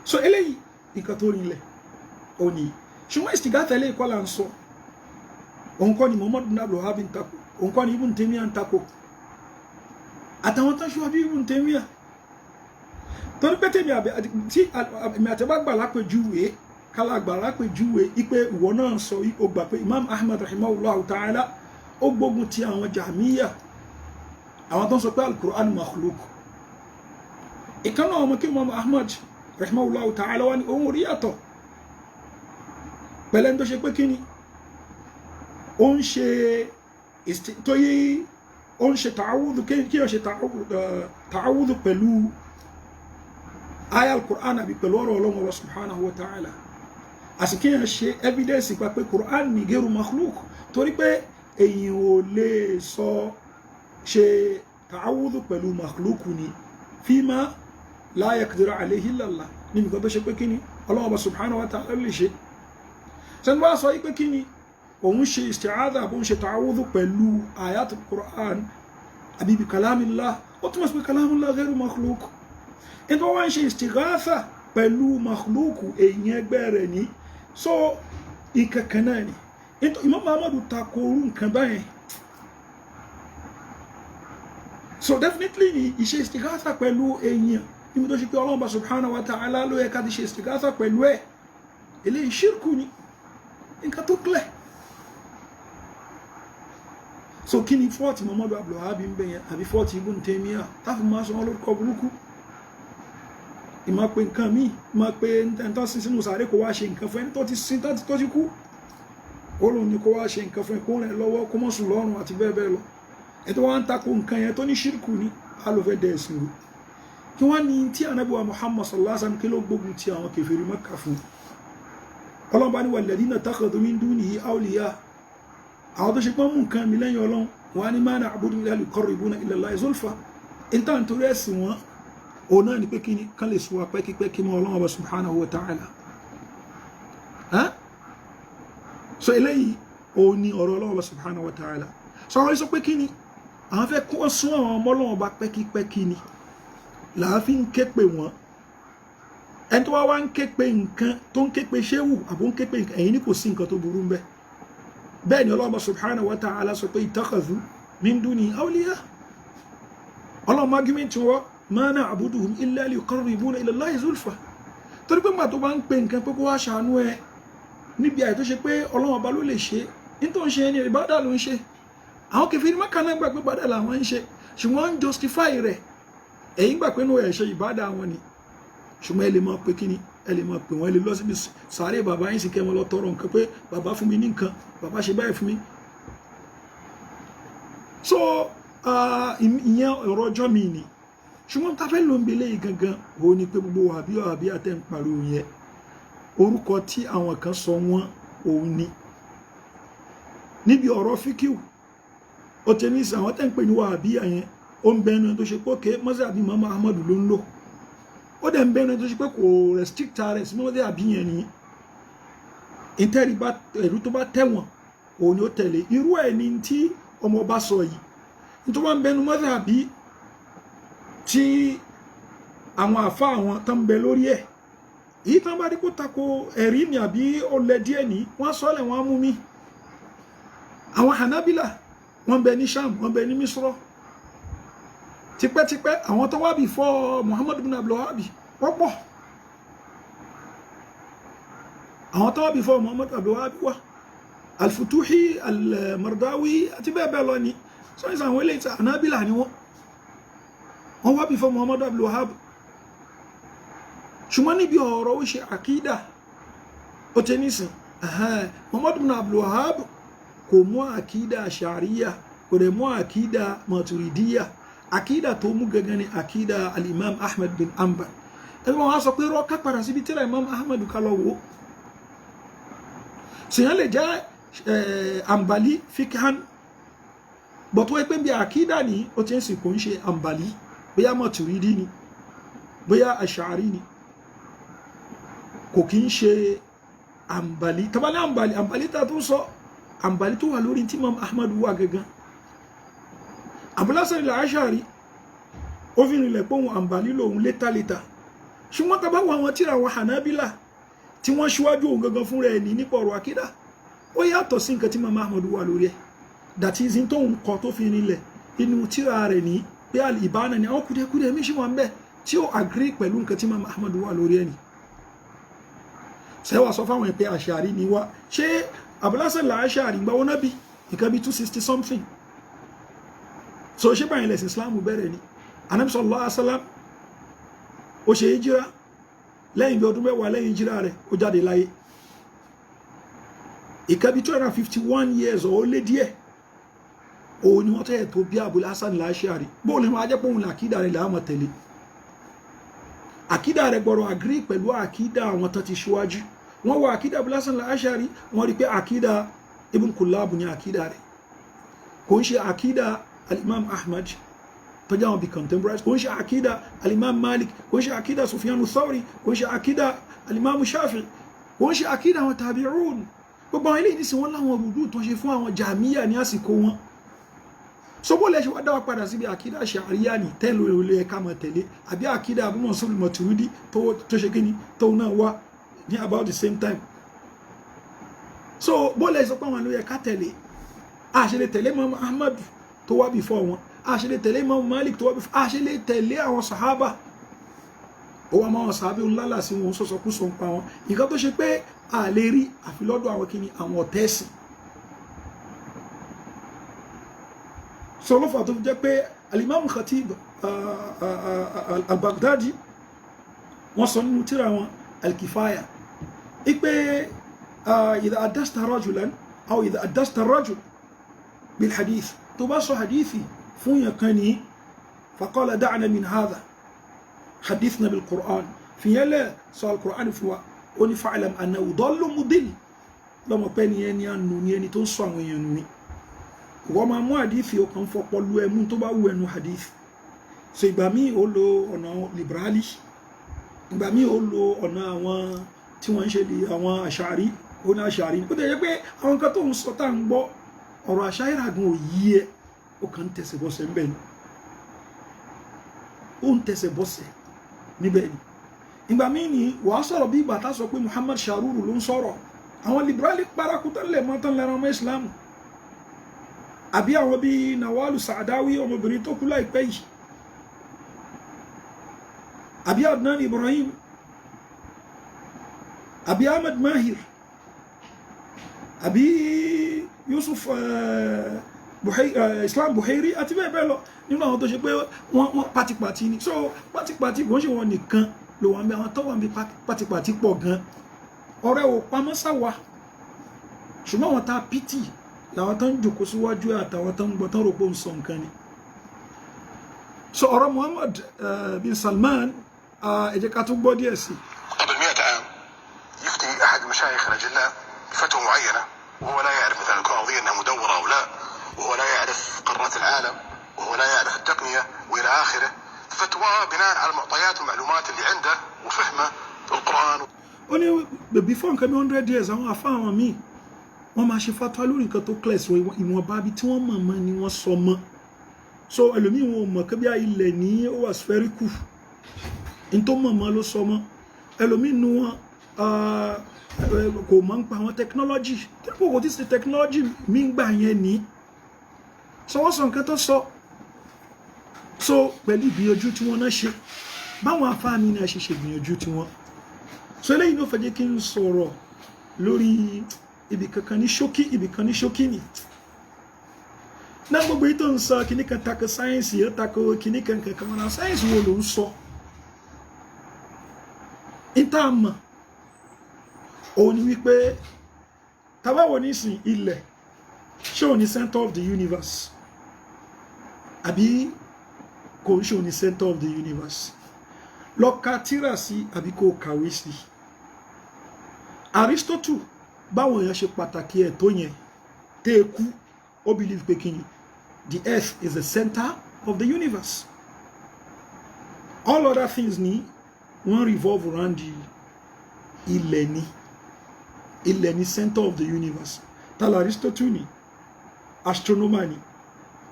So eléyìí nǹkan tó rinlẹ̀ ó ní ṣùgbọ́n istighatha eléyìí kọ́ là ń sọ òun kọ́ ni Muhammad bin Abdul Wahhab ń takò òun kọ́ ni Ibn Taymiyyah ń takò àtàwọn tó ṣíwájú Ibn Taymiyyah torí pé tèmi tí àmì àtẹ́bá gbà lápèjúwe kálá gbà lápèjúwe ipe ìwọ náà sọ ó gbà pé Imam Ahmad rahimahullahu ta'ala ó gbógun ti àwọn Jahmiyya àwọn tó ń sọ pé al-Qur'an makhluq ìkànnà ọmọ kí Imam Ahmad rahimahullahu ta'ala wá ní ohun orí yàtọ̀ pẹ̀lẹ́ tó ṣe pé kí ni ó ń ṣe tó yí ó ń ṣe ta'awudhu kí ó ṣe ta'awudhu pẹ̀lú aya al-Qur'an àbí pẹ̀lú ọ̀rọ̀ Ọlọ́run wa subhanahu wa ta'ala àsìkí yẹn ṣe evidence pa pé Qur'an ní gairu makhluq torí pé èyàn ò lè sọ ṣe ta'awudhu pẹ̀lú makhluq ni fima la yaqdiru alayhi illa Allah ní nǹkan tó ṣe pé kíni Ọlọ́run subhanahu wa ta'ala lè ṣe sẹ́ni wá sọ pé kíni òun ṣe isti'adha bó ń ṣe ta'awudhu pẹ̀lú ayat al-Qur'an àbí bi kalamillah ó túnmọ̀ sí pé kalamillah ghayru makhluq ẹni wọ́n ń ṣe istighatha pẹ̀lú makhluq èyí ẹgbẹ́ rẹ̀ ní so ìkẹ̀kẹ̀ náà ni Imam Ahmad takoru nǹkan báyẹn so definitely ni ìṣe istighatha pẹ̀lú èyàn níbi tó ṣe pé Ọlọ́run subhanahu wa ta'ala ló yẹ ká ti ṣe istighatha pẹ̀lú ẹ̀ eléyìí ṣírkù ni nǹkan tó clear so kí ni fọ́ọ̀tì Muhammad Abdul Wahhab ń bẹ̀yẹn àbí fọ́ọ̀tì Ibn Taymiyyah táfi máa sọ wọn lórúkọ burúkú ìmọ̀ pé nǹkan míì ìmọ̀ pé ẹ̀ntọ́ sí sínú sàárè kó wá ṣe nǹkan fún ẹni tó ti sin tó ti kú ó lòun ni kó wá ṣe nǹkan fún ẹ kó rìn lọ́wọ́ kó mọ́ sùn lọ́rùn àti bẹ́ẹ̀ bẹ́ẹ̀ lọ ẹ̀ tó wá ń takò nǹkan yẹn tó ní ṣírkù ní alòfẹ́ dẹ̀ẹ̀sìn rú kí wọ́n ní tí Ànábì wa Muhammad sallallahu alaihi wasallam kí ló gbógun ti àwọn kèfèrí Mákkà fún Ọlọ́run bá ní walladhina takhadhu min dunihi awliya àwọn tó ṣe pọ́n mú nǹkan mi lẹ́yìn Ọlọ́run wọ́n ní ma na'buduhum illa liqarribuna ila Allahi zulfa ìta nítorí ẹ̀sìn wọn òun náà ni pé kí ni kán lè sọ pẹ́kípẹ́kí mọ́ Ọlọ́run subhanahu wa ta'ala so eléyìí òun ni ọ̀rọ̀ Ọlọ́run subhanahu wa ta'ala so àwọn sọ pé kí ni àwọn fẹ́ kó sún àwọn ọmọ Ọlọ́run bá pẹ́kípẹ́kí ni láàfin ń ké pè wọ́n ẹni tó wá ń ké pè nǹkan tó ń ké pè ṣéwù àbó ń ké pè nǹkan ẹ̀yìn ní kò sí nǹkan tó burú bẹ́ẹ̀ bẹ́ẹ̀ ni Ọlọ́run subhanahu wa ta'ala sọ pé ittakhadhu min duni awliya Ọlọ́run argument wọ́n ma na'buduhum illa liqarribuna ila Allahi zulfa torí pé nígbà tó bá ń pè nǹkan pé kó wá ṣàánú ẹ níbi àyè tó ṣe pé Ọlọ́run ọba ló lè ṣe nítorí ṣe ni ìbádà ló ń ṣe àwọn kèfèrí Mákkà náà gbà pé ìbádà làwọn ń ṣe ṣùgbọ́n ń justify rẹ̀ ẹ̀yin gbà pé inú ẹ̀ ṣe ìbádà wọn ni ṣùgbọ́n ẹ lè máa pé kíni ẹ lè máa pè wọ́n ẹ lè lọ síbi sàárè bàbá yín sì kẹ́ wọn lọ tọrọ nǹkan pé bàbá fún mi ní nǹkan bàbá ṣe báyìí fún mi so ìyẹn ọ̀rọ̀ ọjọ́ mi ni ṣùgbọ́n ta fẹ́ ló ń belé gangan òun ni pé gbogbo wàhábí àtẹ̀ ń pariwo yẹn orúkọ tí àwọn kan sọ wọ́n òun ni níbi ọ̀rọ̀ fíkíù ó tẹ́ ní àwọn tẹ́ ń pè ní wàhábí yẹn ó ń bẹnu tó ṣe pé òkè mọ́sàbí Imam Ahmad ló ń lò ó dẹ̀ ń bẹnu tó ṣe pé kò restrict rẹ̀ sí mọ́sàbí yẹn ni ìtẹ́rí bá ẹ̀rú tó bá tẹ̀wọ̀n òun ni ó tẹ̀lé irú ẹ̀ ní tí ọmọ bá sọ yìí nítorí wọ́n ń bẹnu mọ́sàbí tí àwọn àfá àwọn tó ń bẹ lórí ẹ̀ èyí tán bá rí kó tako ẹ̀rí ni àbí ọlẹ̀ díẹ̀ ní wọ́n sọ́lẹ̀ wọ́n mú mi àwọn Hanabila wọ́n bẹ ní Sham wọ́n bẹ ní Misro tipẹ́tipẹ́ àwọn tó wá before Muhammad bin Abdul Wahhab wọ́n pọ̀ àwọn tó wá before Muhammad bin Abdul Wahhab wá Al-Futuhi Al-Mardawi àti bẹ́ẹ̀ bẹ́ẹ̀ lọ ni sọ́yìn àwọn ilé ìta Hanabila ni wọ́n wá before Muhammad Abdul Wahhab ṣùgbọ́n níbi ọ̀rọ̀ ó ṣe àkídà ó tẹ́ nísìn Muhammad bin Abdul Wahhab kò mú àkídà Ash'ariyya kò dẹ̀ mú àkídà Maturidiyya àkídà tó mú gangan ni àkídà al-Imam Ahmad bin Hanbal ẹgbẹ́ wọn sọ pé rọ́ọ̀ká padà síbi tíra Imam Ahmad kalọ́wọ́ sèyàn lè jẹ́ Hanbali fikhan bọ̀tọ́ ẹgbẹ́ bí àkídà ní ó ti ń sì kò ń ṣe Hanbali bóyá Maturidi ni bóyá Ash'ari ni kò kí ń ṣe Hanbali tabali Hanbali ta tó sọ Hanbali tó wà lórí tí Imam Ahmad wà gangan Abul Hasan al-Ash'ari ó fi rinlẹ̀ pé òun àǹbálí lòun létàlétà ṣùgbọ́n tá bá wọ àwọn tíra àwọn Hanabila tí wọ́n ṣíwájú òun gangan fúnra ẹ̀ ní nípa ọ̀rọ̀ àkídà ó yàtọ̀ sí nǹkan tí mama Ahmad wà lórí ẹ̀ that is in tó ń kọ tó fi rinlẹ̀ inú tíra rẹ̀ ní pé Al-Ibana ni àwọn kùdẹ̀kùdẹ̀ mi ṣì wà ń bẹ̀ tí ó agree pẹ̀lú nǹkan tí mama Ahmad wà lórí ẹ̀ ni sẹ́wà sọ fáwọn ẹ̀pẹ́ Ash'ari ni wá ṣé Abul Hasan al-Ash'ari gbà wọ́n náà bí nǹkan bí 260 something so ṣé báyìí lẹ̀sìn Islam bẹ̀rẹ̀ ni Ànábì sallallahu alaihi wasallam ó ṣe hijira lẹ́yìn bí ọdún mẹ́wàá lẹ́yìn hijira rẹ̀ ó jáde láyé ìkan bí 251 years ó lé díẹ̀ òun ni wọ́n tẹ́ tó bí Abul Hasan al-Ash'ari bóòlù máa jẹ́ pòun làkídà rẹ̀ láàmà tẹ̀lé àkídà rẹ̀ gbọ́rọ̀ agree pẹ̀lú àkídà àwọn tó ti ṣíwájú wọ́n wọ àkídà Abul Hasan al-Ash'ari wọ́n rí pé àkídà Ibn Kullab ní àkídà rẹ̀ kò ń ṣe àkídà al-Imam Ahmad tó jẹ́ àwọn bí contemporaries kò ń ṣe àkídà al-Imam Malik kò ń ṣe àkídà Sufyan ath-Thawri kò ń ṣe àkídà al-Imam Shafi'i kò ń ṣe àkídà àwọn tabi'un gbogbo àwọn ilé ìnísìn wọn láwọn rúdú tó ṣe fún àwọn jàmíyà ní àsìkò wọn so bó lẹ́ṣe wá dáwà padà síbi àkídà Ash'ariyya ní tẹ́lú ilé ẹ̀ka mọ̀ tẹ̀lé àbí àkídà Abu Mansur al-Maturidi tó ṣe kíni tó náà wá ní about the same time so bó lẹ́ṣe pé àwọn ilé ẹ̀ka tẹ̀lé àṣẹlẹ̀ tẹ̀lé Imam Ahmad tó wá before wọn àṣẹlẹ̀ tẹ̀lé Imam Malik tó wá before àṣẹlẹ̀ tẹ̀lé àwọn sahaba ó wá máa wọn sàábé ńlá sí wọn sọ́sọ́kú sọ ń pa wọn nǹkan tó ṣe pé a lè rí àfi lọ́dọ̀ àwọn kíni àwọn ọ̀tẹ́sìn sọlọ́fà tó jẹ́ pé al-Imam Khatib al-Baghdadi wọ́n sọ nínú tírà wọn al-Kifaya ipé idha addasta rajulan aw idha addasta rajul bil hadith tó bá sọ hadithi fún yàn kan ní faqala da'na min hadha hadithna bil Qur'an fi yẹlẹ̀ sọ al-Qur'an fún wa ó ní fa'lam annahu dallu mudil lọ́mọ pẹ́ ni ẹni ànú ni ẹni tó ń sọ àwọn èèyàn nù ni wọ́n máa mú hadithi ọkàn fọpọ̀ lu ẹmú tó bá wù ẹnu hadithi so ìgbà míì ó lo ọ̀nà liberali ìgbà míì ó lo ọ̀nà àwọn tí wọ́n ń ṣe àwọn Ash'ari ó ní Ash'ari ó tẹ̀ jẹ́ pé àwọn kan tó ń sọ tá à ń gbọ́ ọ̀rọ̀ Ash'ari àgùn ò yí ẹ ó kàn ń tẹ̀sẹ̀ bọ́sẹ̀ ń bẹ̀ ni ó ń tẹ̀sẹ̀ bọ́sẹ̀ níbẹ̀ ni ìgbà míì ni wàá sọ̀rọ̀ bí ìgbà tá sọ pé Muhammad Sharuru ló ń sọ̀rọ̀ àwọn liberali parakutan lè mọ́ tán lẹ́ran ọmọ Islam àbí àwọn bí Nawalu Sa'dawi ọmọbìnrin tó kú láìpẹ́ yìí àbí Adnan Ibrahim àbí Ahmed Mahir àbí Yusuf Islam Buhairi àti bẹ́ẹ̀ bẹ́ẹ̀ lọ nínú àwọn tó ṣe pé wọ́n pátipàti ni so pátipàti kò ń ṣe wọn nìkan ló wà ń bẹ àwọn tó wà ń bẹ pátipàti pọ̀ gan ọ̀rẹ́ ò pamọ́ sáwà ṣùgbọ́n wọn ta pìtì làwọn tó ń jòkó síwájú àtàwọn tó ń gbọ́ tán rò pé ń sọ nǹkan ni so ọ̀rọ̀ Muhammad bin Salman ẹ jẹ́ ká tún gbọ́ díẹ̀ sí. قبل 100 عام يفتي أحد المشايخ الأجلاء فتوى معينة وهو لا يعرف مثلا القضية أنها مدورة أو لا وهو لا يعرف قارات العالم وهو لا يعرف التقنية وإلى آخره فتوى بناء على المعطيات والمعلومات اللي عنده وفهمه القرآن. ó ní before nǹkan bí 100 years àwọn afáwọn míì wọ́n máa ṣe fatwa lórí nǹkan tó clear so ìwọ̀n bá bí tí wọ́n mọ̀ mọ́ ni wọ́n sọ mọ́ so ẹlòmíì wọn ò mọ̀ kébí ilẹ̀ ní ó wà spherical in tó mọ̀ mọ́ ló sọ mọ́ ẹlòmíì nu wọn kò mọ̀ ń pa àwọn technology tí kò tí sí technology mi ń gbà yẹn ní so wọ́n sọ nǹkan tó sọ so pẹ̀lú ìgbìyànjú tí wọ́n náà ṣe báwọn afáàmì náà ṣe ìgbìyànjú tí wọ́n so eléyìí ló fẹ́ jẹ́ kí n sọ̀rọ̀ lórí ibi kankan ní ṣókí ni náà gbogbo yìí tó ń sọ kìíní kan tako sáyẹ́nsì yóò tako kìíní kan kankan wọn náà sáyẹ́nsì wo ló ń sọ ìtààmà òun ni wípé tàbáwò nísìn ilẹ̀ ṣé òun ni center of the universe àbí kò ń ṣe òun ni center of the universe lọ ka tírà sí àbí kò kàwé sí Aristotle báwọn èèyàn ṣe pàtàkì ẹ̀ tó yẹn tẹ́ ẹ kú ó believe pé kíni the earth is the center of the universe all other things ni wọ́n revolve around the ilẹ̀ ni center of the universe tal Aristotle ni astronomer ni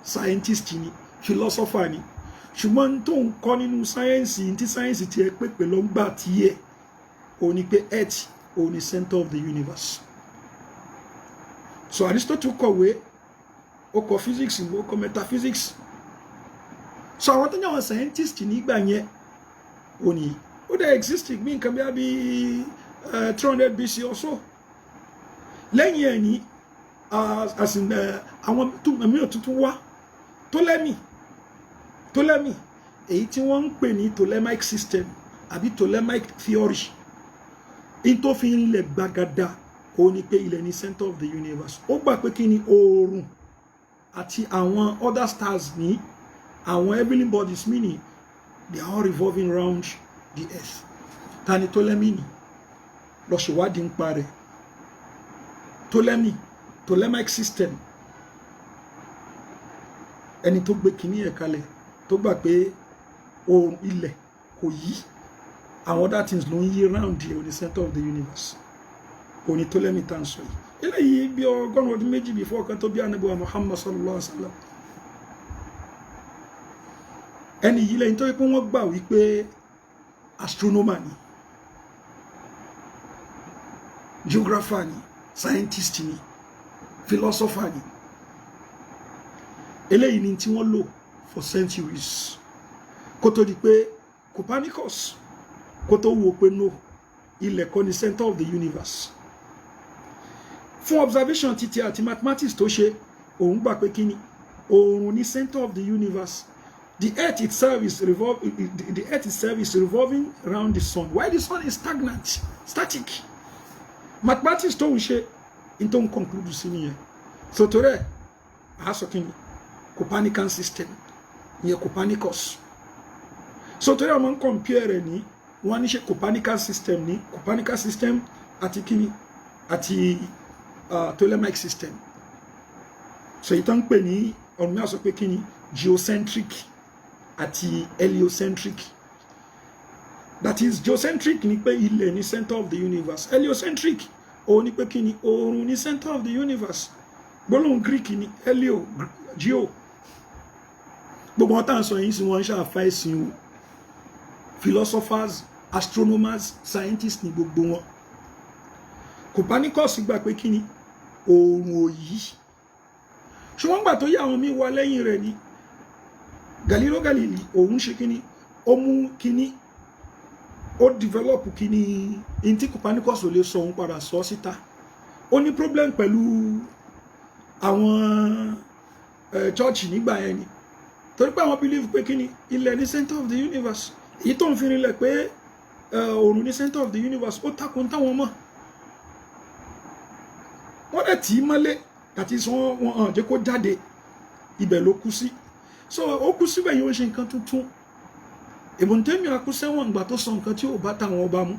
scientist ni philosopher ni ṣùgbọ́n tó ń kọ́ nínú sáyẹ́ǹsì tí sáyẹ́ǹsì ti ẹ pépè ló ń gbà tí ẹ ò ní pé earth ò ní center of the universe. So Aristotle kọ̀wé ó kọ physics ó kọ metaphysics. So àwọn tó ní àwọn scientist nígbà yẹn ò ní ó dẹ̀ exist bí nǹkan bí 300 BC or so. Lẹ́yìn ẹ̀ ní àwọn mìíràn tuntun wá Ptolemy èyí tí wọ́n ń pè ní Ptolemaic system àbí Ptolemaic theory in tó fi ń lẹ̀ gbagada ó ní pé ilẹ̀ ní center of the universe. Ó gbà pé kí ni oòrùn àti àwọn other stars ní àwọn heavenly bodies meaning they are all revolving around the earth. Ta ni Ptolemy ni lọ ṣèwádìí ń pa rẹ̀. Ptolemaic system ẹni tó gbé kìíní ẹ̀ kalẹ̀ tó gbà pé oòrùn ilẹ̀ kò yí àwọn other things ló ń yí round the center of the universe. Òní Ptolemy tá ń sọ yìí eléyìí bí ọgọ́rùn ọdún méjì before kan tó bí Ànábì wa Muhammad sallallahu alaihi wasallam. Ẹni yìí lẹ́yìn tó yẹ pé wọ́n gbà wípé astronomer ni, geographer ni, scientist ni, philosopher ni. Eléyìí ni tí wọ́n lò for centuries kó tó di pé Copernicus kó tó wò pé no ilẹ̀ kọ́ ni center of the universe. Fún observation títí àti mathematics tó ṣe òun gbà pé kí ni oòrùn ní center of the universe. The earth itself is revolving around the sun. Why the sun is static. Mathematics tó ń ṣe in tó ń conclude sí nìyẹn. So torí ẹ̀ a sọ kí ni Copernican system ìyẹn Copernicus. So torí àwọn ń compare rẹ̀ ní wọ́n ní ṣe Copernican system àti kí ni àti Ptolemaic system. So ìtàn ń pè ní ọ̀run mi àsọ pé kí ni geocentric àti heliocentric. That is geocentric ni pé ilẹ̀ ní center of the universe. Heliocentric òun ni pé kí ni oòrùn ní center of the universe. Gbólóhùn Greek ni helio geo. Gbogbo wọn tá ń sọ yìí sí wọn ṣàfà ẹ̀sìn o. Philosophers, astronomers, scientists ni gbogbo wọn. Copernicus gbà pé kí ni oòrùn ò yí. Ṣùgbọ́n gbà tó yá àwọn míì wá lẹ́yìn rẹ̀ ni Galileo Galilei òun ṣe kíní ó mú kíní ó develop kíní in tí Copernicus ò lè sọ òun padà sọ síta. Ó ní problem pẹ̀lú àwọn church nígbà yẹn ni torí pé àwọn believe pé kíní ilẹ̀ ní center of the universe. Èyí tó ń fi rinlẹ̀ pé oòrùn ní center of the universe ó takùn táwọn mọ̀. Wọ́n dẹ̀ tí mọ́lé àti sọ wọn hàn jẹ́ kó jáde ibẹ̀ ló kú sí. So ó kú síbẹ̀ yóò ṣe nǹkan tuntun. Ibn Taymiyyah kú sẹ́wọ̀n ìgbà tó sọ nǹkan tí ó bá táwọn ọba mú.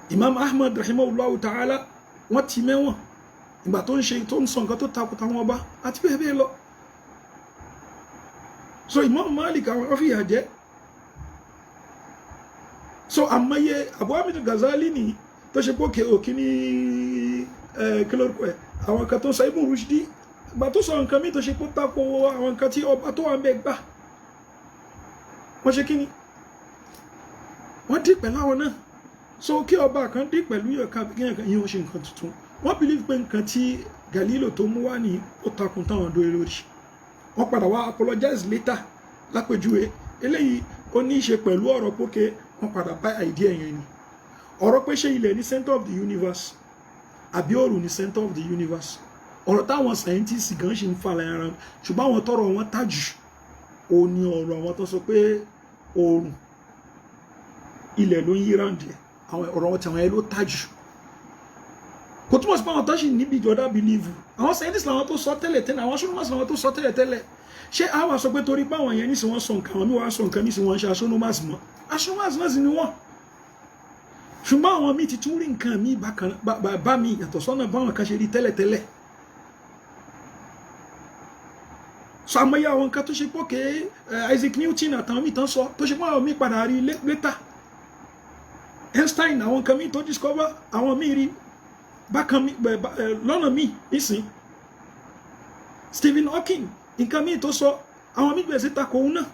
Imam Ahmad rahimahullahu ta'ala wọ́n ti mẹ́wọ̀n ìgbà tó ń sọ nǹkan tó takò táwọn ọba àti bẹ́ẹ̀ bẹ́ẹ̀ lọ. So Imam Malik àwọn ọ̀fìyà jẹ́. So àmọ́yé Abu Hamid Ghazali ni tó ṣe pé òkè ní kílórúkọ ẹ̀ àwọn kan tó sọ Ibn Rushdi ìgbà tó sọ nǹkan mi tó ṣe pé tako àwọn nǹkan tí ọba tó wà ń bẹ gbà wọ́n ṣe kí ni wọ́n dì pẹ̀lú àwọn náà. So kí ọba kan dì pẹ̀lú yọ̀ọ̀kan yìí wọ́n ṣe nǹkan tuntun. Wọ́n believe pé nǹkan tí Galileo tó mú wá ní ó takùn táwọn dóore lórí. Wọ́n padà wá apologize later lápèjúwe eléyìí ó ní í ṣe pẹ̀lú ọ̀rọ̀ pókè wọ́n padà bá idea yẹn ni. Ọ̀rọ̀ pé ṣé ilẹ̀ ní center of the universe àbí oòrùn ní center of the universe. Ọ̀rọ̀ táwọn scientists gan ṣe ń fà láyé ara ṣùgbọ́n àwọn tọrọ wọn tájù ó ní ọ̀rọ̀ àwọn tó sọ pé oòrùn ilẹ̀ ló ń yí ráǹdì àwọn ọ̀rọ̀ wọn tí àwọn ẹ ló tájù. Kò túmọ̀ sí pé àwọn tó ṣì níbi ìjọba believe àwọn scientists làwọn tó sọ tẹ́lẹ̀ tẹ́lẹ̀ àwọn astronomers làwọn tó sọ tẹ́lẹ̀ tẹ́lẹ̀. Ṣé àwọn sọ pé torí pé àwọn yẹn ní sí wọ́n sọ nǹkan àwọn míì wá sọ nǹkan ní sí wọ́n ṣe astronomers mọ́ astronomers náà sì ni wọ́n. Ṣùgbọ́n àwọn míì ti tún rí nǹkan míì bá mi yàtọ̀ sọ́nà báwọn kan ṣe rí tẹ́lẹ̀ tẹ́lẹ̀. So àmọ́yá àwọn nǹkan tó ṣe pé òkè Isaac Newton àtàwọn míì tán sọ tó ṣe pé àwọn míì padà rí later. Einstein àwọn nǹkan míì tó discover àwọn míì rí bákan lọ́nà míì nísìn. Stephen Hawking nǹkan míì tó sọ àwọn míì bẹ̀rẹ̀ sí takò òun náà.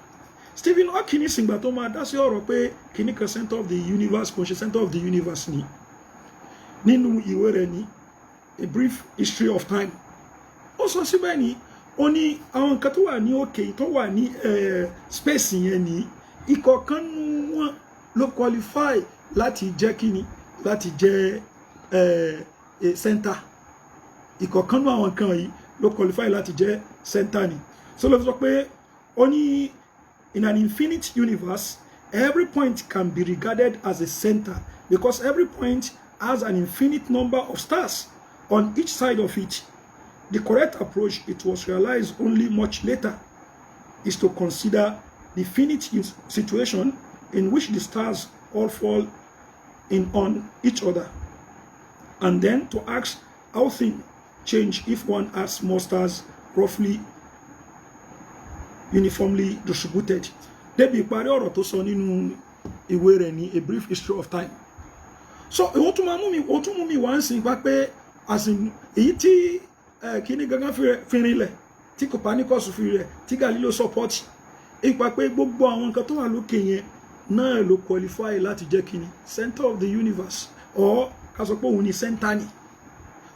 Stephen Hawking sìngbà tó máa dá sí ọ̀rọ̀ pé kìíní kan center of the universe kò ṣe center of the universe ni nínú ìwé rẹ̀ ní A Brief History of Time ó sọ síbẹ̀ ní ó ní àwọn nǹkan tó wà ní òkè tó wà ní space yẹn ní ìkọ̀ọ̀kan nínú wọn ló qualify láti jẹ́ kíni láti jẹ́ center ìkọ̀ọ̀kan nínú àwọn nǹkan yìí ló qualify láti jẹ́ center ni so ló sọ pé ó ní in an infinite universe every point can be regarded as a center because every point has an infinite number of stars on each side of it. The correct approach, it was realized only much later, is to consider the finite situation in which the stars all fall in on each other, and then to ask how things change if one has more stars roughly uniformly distributed. Débi ìparí ọ̀rọ̀ tó sọ nínú ìwé rẹ̀ ní A Brief History of Time. So ó tún mú mi wá ń sìn pa pé èyí tí kíní gangan fi rinlẹ̀ tí Copernicus fi rẹ̀ tí Galileo support ipa pé gbogbo àwọn nǹkan tó wà lókè yẹn náà ló qualify láti jẹ́ kíní center of the universe or ká sọ pé òun ni center ni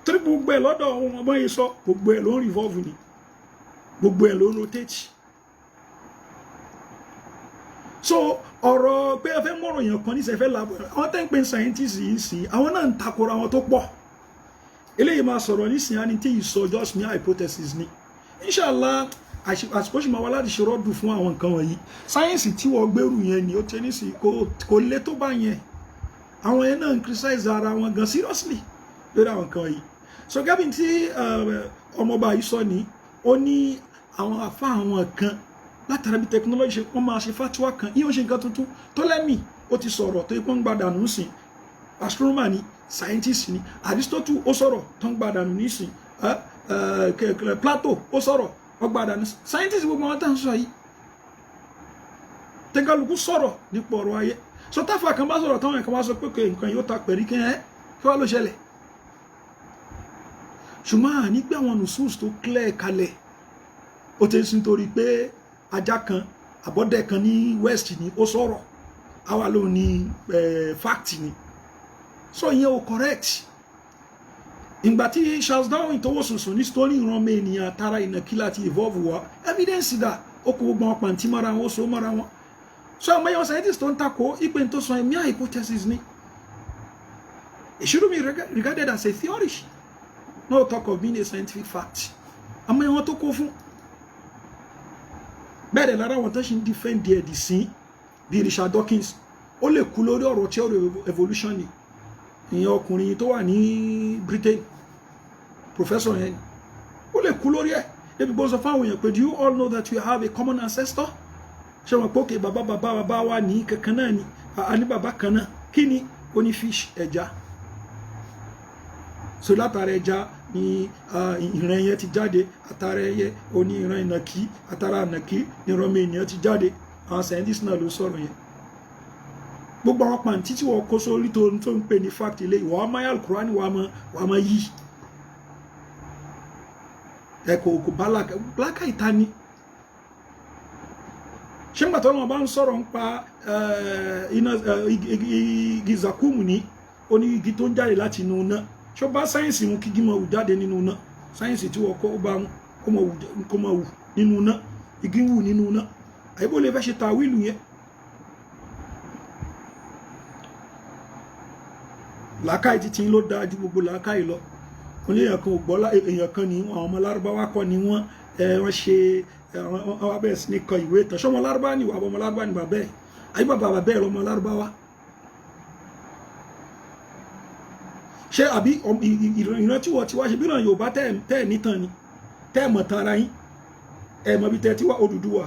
torí gbogbo ẹ̀ lọ́dọ̀ àwọn ọmọ yìí sọ gbogbo ẹ̀ ló ń revolve ni gbogbo ẹ̀ ló ń rotate. So ọ̀rọ̀ pé ẹ fẹ́ mọ̀rọ̀ èèyàn kan níṣẹ́ fẹ́ làbọ̀ àwọn tẹ́ ń pè scientists yìí sí àwọn náà ń takora wọn tó pọ̀ eléyìí máa sọ̀rọ̀ nísìnyí á ní tí ìsọ just mere hypothesis ni inshallah àsìkò ṣì máa wá láti ṣe rọ́dù fún àwọn nǹkan wọ̀nyí sáyẹ́nsì tí wọ́n gbèrú yẹn ni ó tẹ́ nísìnyí kò lé tó bá yẹn àwọn yẹn náà ń criticize ara wọn gan seriously lórí àwọn nǹkan yìí so gẹ́bí tí ọmọọba yìí sọ ní ó ní àwọn afá àwọn kan látara bí technology wọ́n máa ṣe fatuwa kan yíò ṣe nǹkan tuntun tó lẹ́mì ó ti sọ̀rọ̀ tó ipò ń gbàdànù sìn astronomer ni scientist ni Aristotle ó sọ̀rọ̀ tó ń gbàdànù nísìn Plato ó sọ̀rọ̀ ó gbàdànù scientist gbogbo wọn tá ń sọ yìí tẹ́gàlùkù sọ̀rọ̀ nípa ọ̀rọ̀ ayé so táfà kan bá sọ̀rọ̀ táwọn ẹ̀kan wá sọ pé nǹkan yóò ta pẹ̀rí kí wá ló ṣẹlẹ̀ ṣùgbọ́n nígbà àwọn nusus tó clear kalẹ̀ ó ti ń sin torí pé ajá kan àbọ̀dẹ̀ kan ní west ni ó sọ̀rọ̀ àwa ló ní fact ni so ìyẹn ò correct ìgbà tí Charles Darwin tó wò sùnsùn ní story ìran ọmọ ènìyàn tara ìnàkí láti evolve wa evidence dà ó kó gbogbo wọn pàǹtí mọ́ra wọn ó so mọ́ra wọn so àwọn ẹ̀yàn scientist tó ń takò ìpè tó sọ ẹ̀mí hypothesis ni it should be regarded as a theory no talk of being a scientific fact àwọn ẹ̀yàn tó kó fún bẹ́ẹ̀ lára wọn tó ṣe ń defend díẹ̀ dì sí bí Richard Dawkins ó lè kú lórí ọ̀rọ̀ theory of evolution ni ìyẹn ọkùnrin tó wà ní Britain professor yẹn ó lè kú lórí ẹ̀ débi gbọ́n sọ fáwọn èèyàn pé do you all know that we have a common ancestor ṣe wọn pé òkè bàbá wa ní kankan náà ni a ní bàbá kan náà kí ni ó ní fish ẹja so látara ẹja ni ìran yẹn ti jáde àtàrà ẹyẹ ó ní ìran ìnàkí àtàrà ìnàkí ni ìran ènìyàn ti jáde àwọn scientists náà ló sọ̀rọ̀ yẹn gbogbo àwọn pàǹtí tí wọ́n kó sórí tó ń pè ní fact ilé ìwọ amáyà Al-Qur'ani wà á máa yí ẹ̀kọ́ òkú bláka ìta ni ṣé ń gbàtọ́ wọn bá ń sọ̀rọ̀ ń pa igi zakumu ní oní igi tó ń jáde láti inú náà ṣó bá sáyẹ́nsì mú kí gímọ̀ wù jáde nínú náà sáyẹ́nsì tí wọ́n kọ́ bá kó mọ̀ wù nínú náà igi wù nínú náà àyíbó lè fẹ́ ṣe tàwílù yẹn làákàyè títí ló dáa ju gbogbo làákàyè lọ wọn ní èèyàn kan ò gbọ́ èèyàn kan ní àwọn ọmọ lárúbáwá kọ́ ni wọ́n ṣe àwọn abẹ́rẹ́ sí ní kọ ìwé ìtàn ṣọmọ lárúbáwá ni wà ọmọ lárúbáwá ni bàbá ẹ̀ àyíbá bàbá bẹ́ẹ̀ lọmọ lárúbáwá ṣé àbí ìran tí wọ́n ti wá ṣe bí náà Yorùbá tẹ́ nítàn ni tẹ́ mọ̀ tán ara yín mọ̀ bí tẹ́ ti wá Odùduwà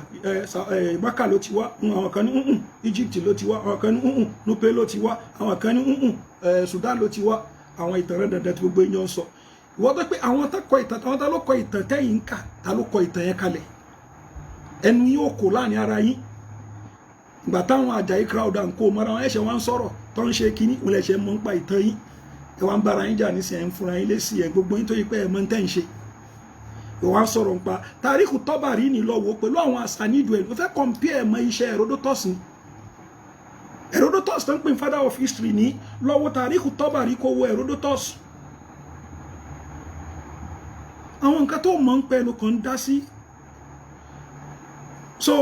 Mákà ló ti wá àwọn kan ní Egypt ló ti wá àwọn kan ní Nupe ló ti wá àwọn kan ní Sudan ló ti wá àwọn ìtàn rẹ̀ dandan tí gbogbo èèyàn sọ ìwọ́n tó pé àwọn tó kọ ìtàn àwọn tó ló kọ ìtàn tẹ́yìn ń kà ta ló kọ ìtàn yẹn kalẹ̀ ẹnu yóò kó láàrin ara yín ìgbà táwọn Àjàyí crowd and kó mọ́ra wọn ẹ̀ṣẹ̀ wọn sọ̀rọ̀ tó ń ṣe kínní wọn lẹ̀ṣẹ̀ mọ́ ń pa ìtàn yín ẹ wá ń bára yín jà nísìnyẹn ń fúnra yín lé sí ẹ gbogbo yín tó yí pé ẹ mọ́ ń tẹ́ ń ṣe ìwà sọ̀rọ̀ ń pa tàríkù Tọ́bàrí ní lọ́wọ́ pẹ̀lú àwọn àsànídù ẹ̀ ló fẹ́ compare mọ́ iṣẹ́ Herodotus ni Herodotus tó ń pè father of history ní lọ́wọ́ tàríkù Tọ́bàrí kó wo Herodotus àwọn nǹkan tó mọ̀ ń pẹ́ ló kàn ń dá sí so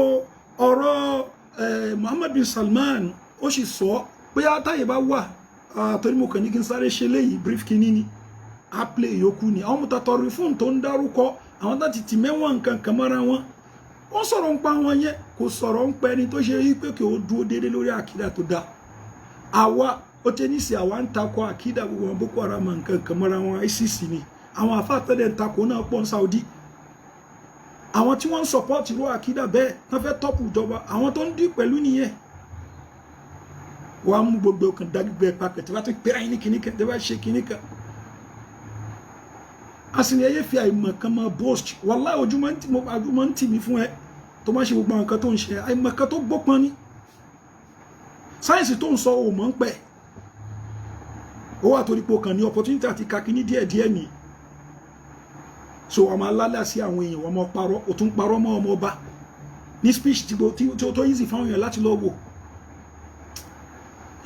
ọ̀rọ̀ Muhammad bin Salman ó sì sọ pé àtàyè bá wà torí mo kàn ní kí n sáré ṣe léyìí brief kìíní ni a play yòókù ni àwọn mùtàtọ̀rì fún tó ń dárúkọ àwọn tó ti tì mẹ́wọ̀n nǹkan kan mọ́ra wọn ó sọ̀rọ̀ ń pa wọn yẹn kò sọ̀rọ̀ ń pẹ́ ni tó ṣe rí pé kí ó dúró déédéé lórí àkídà tó dáa àwa ó tẹ́ ní sí àwa ń takọ àkídà gbogbo wọn Boko Haram nǹkan kan mọ́ra wọn ISIS ni àwọn àfáàtẹ́lẹ̀ ń takò náà pọ̀ ní Saudi àwọn tí wọ́n ń support irú àkídà bẹ́ẹ̀ wọ́n fẹ́ tọ́pù ìjọba àwọn tó ń dí pẹ̀lú nìyẹn wọ́n á mú gbogbo ọkàn dágbé papẹ̀ tí wọ́n ti pẹ́ra yín ní kìnnìkan tí wọ́n ṣe kìnnìkan asìnìyẹ fi àìmọ̀ kan máa boast wallahi ojúmọ́ ń tì mí fún ẹ tó má ṣe gbogbo àwọn nǹkan tó ń ṣe àìmọ̀ kan tó gbópọn ní sáyẹ̀nsì tó ń sọ ò mọ̀ ń pẹ́ ó wà torí pé o kàn ní opportunity àti kakíní díẹ̀díẹ̀ ni so wọ́n máa lálẹ́ sí àwọn èèyàn wọ́n máa parọ́ ó tún parọ́ mọ́ ọmọ ọba ní speech tí ó tó easy fáwọn èèyàn láti lọ wò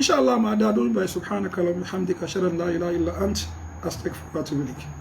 inshallah máa dá lórí báyìí subhanaka wa bihamdika ashhadu an la ilaha illa ant astaghfiruka wa atubu ilayk.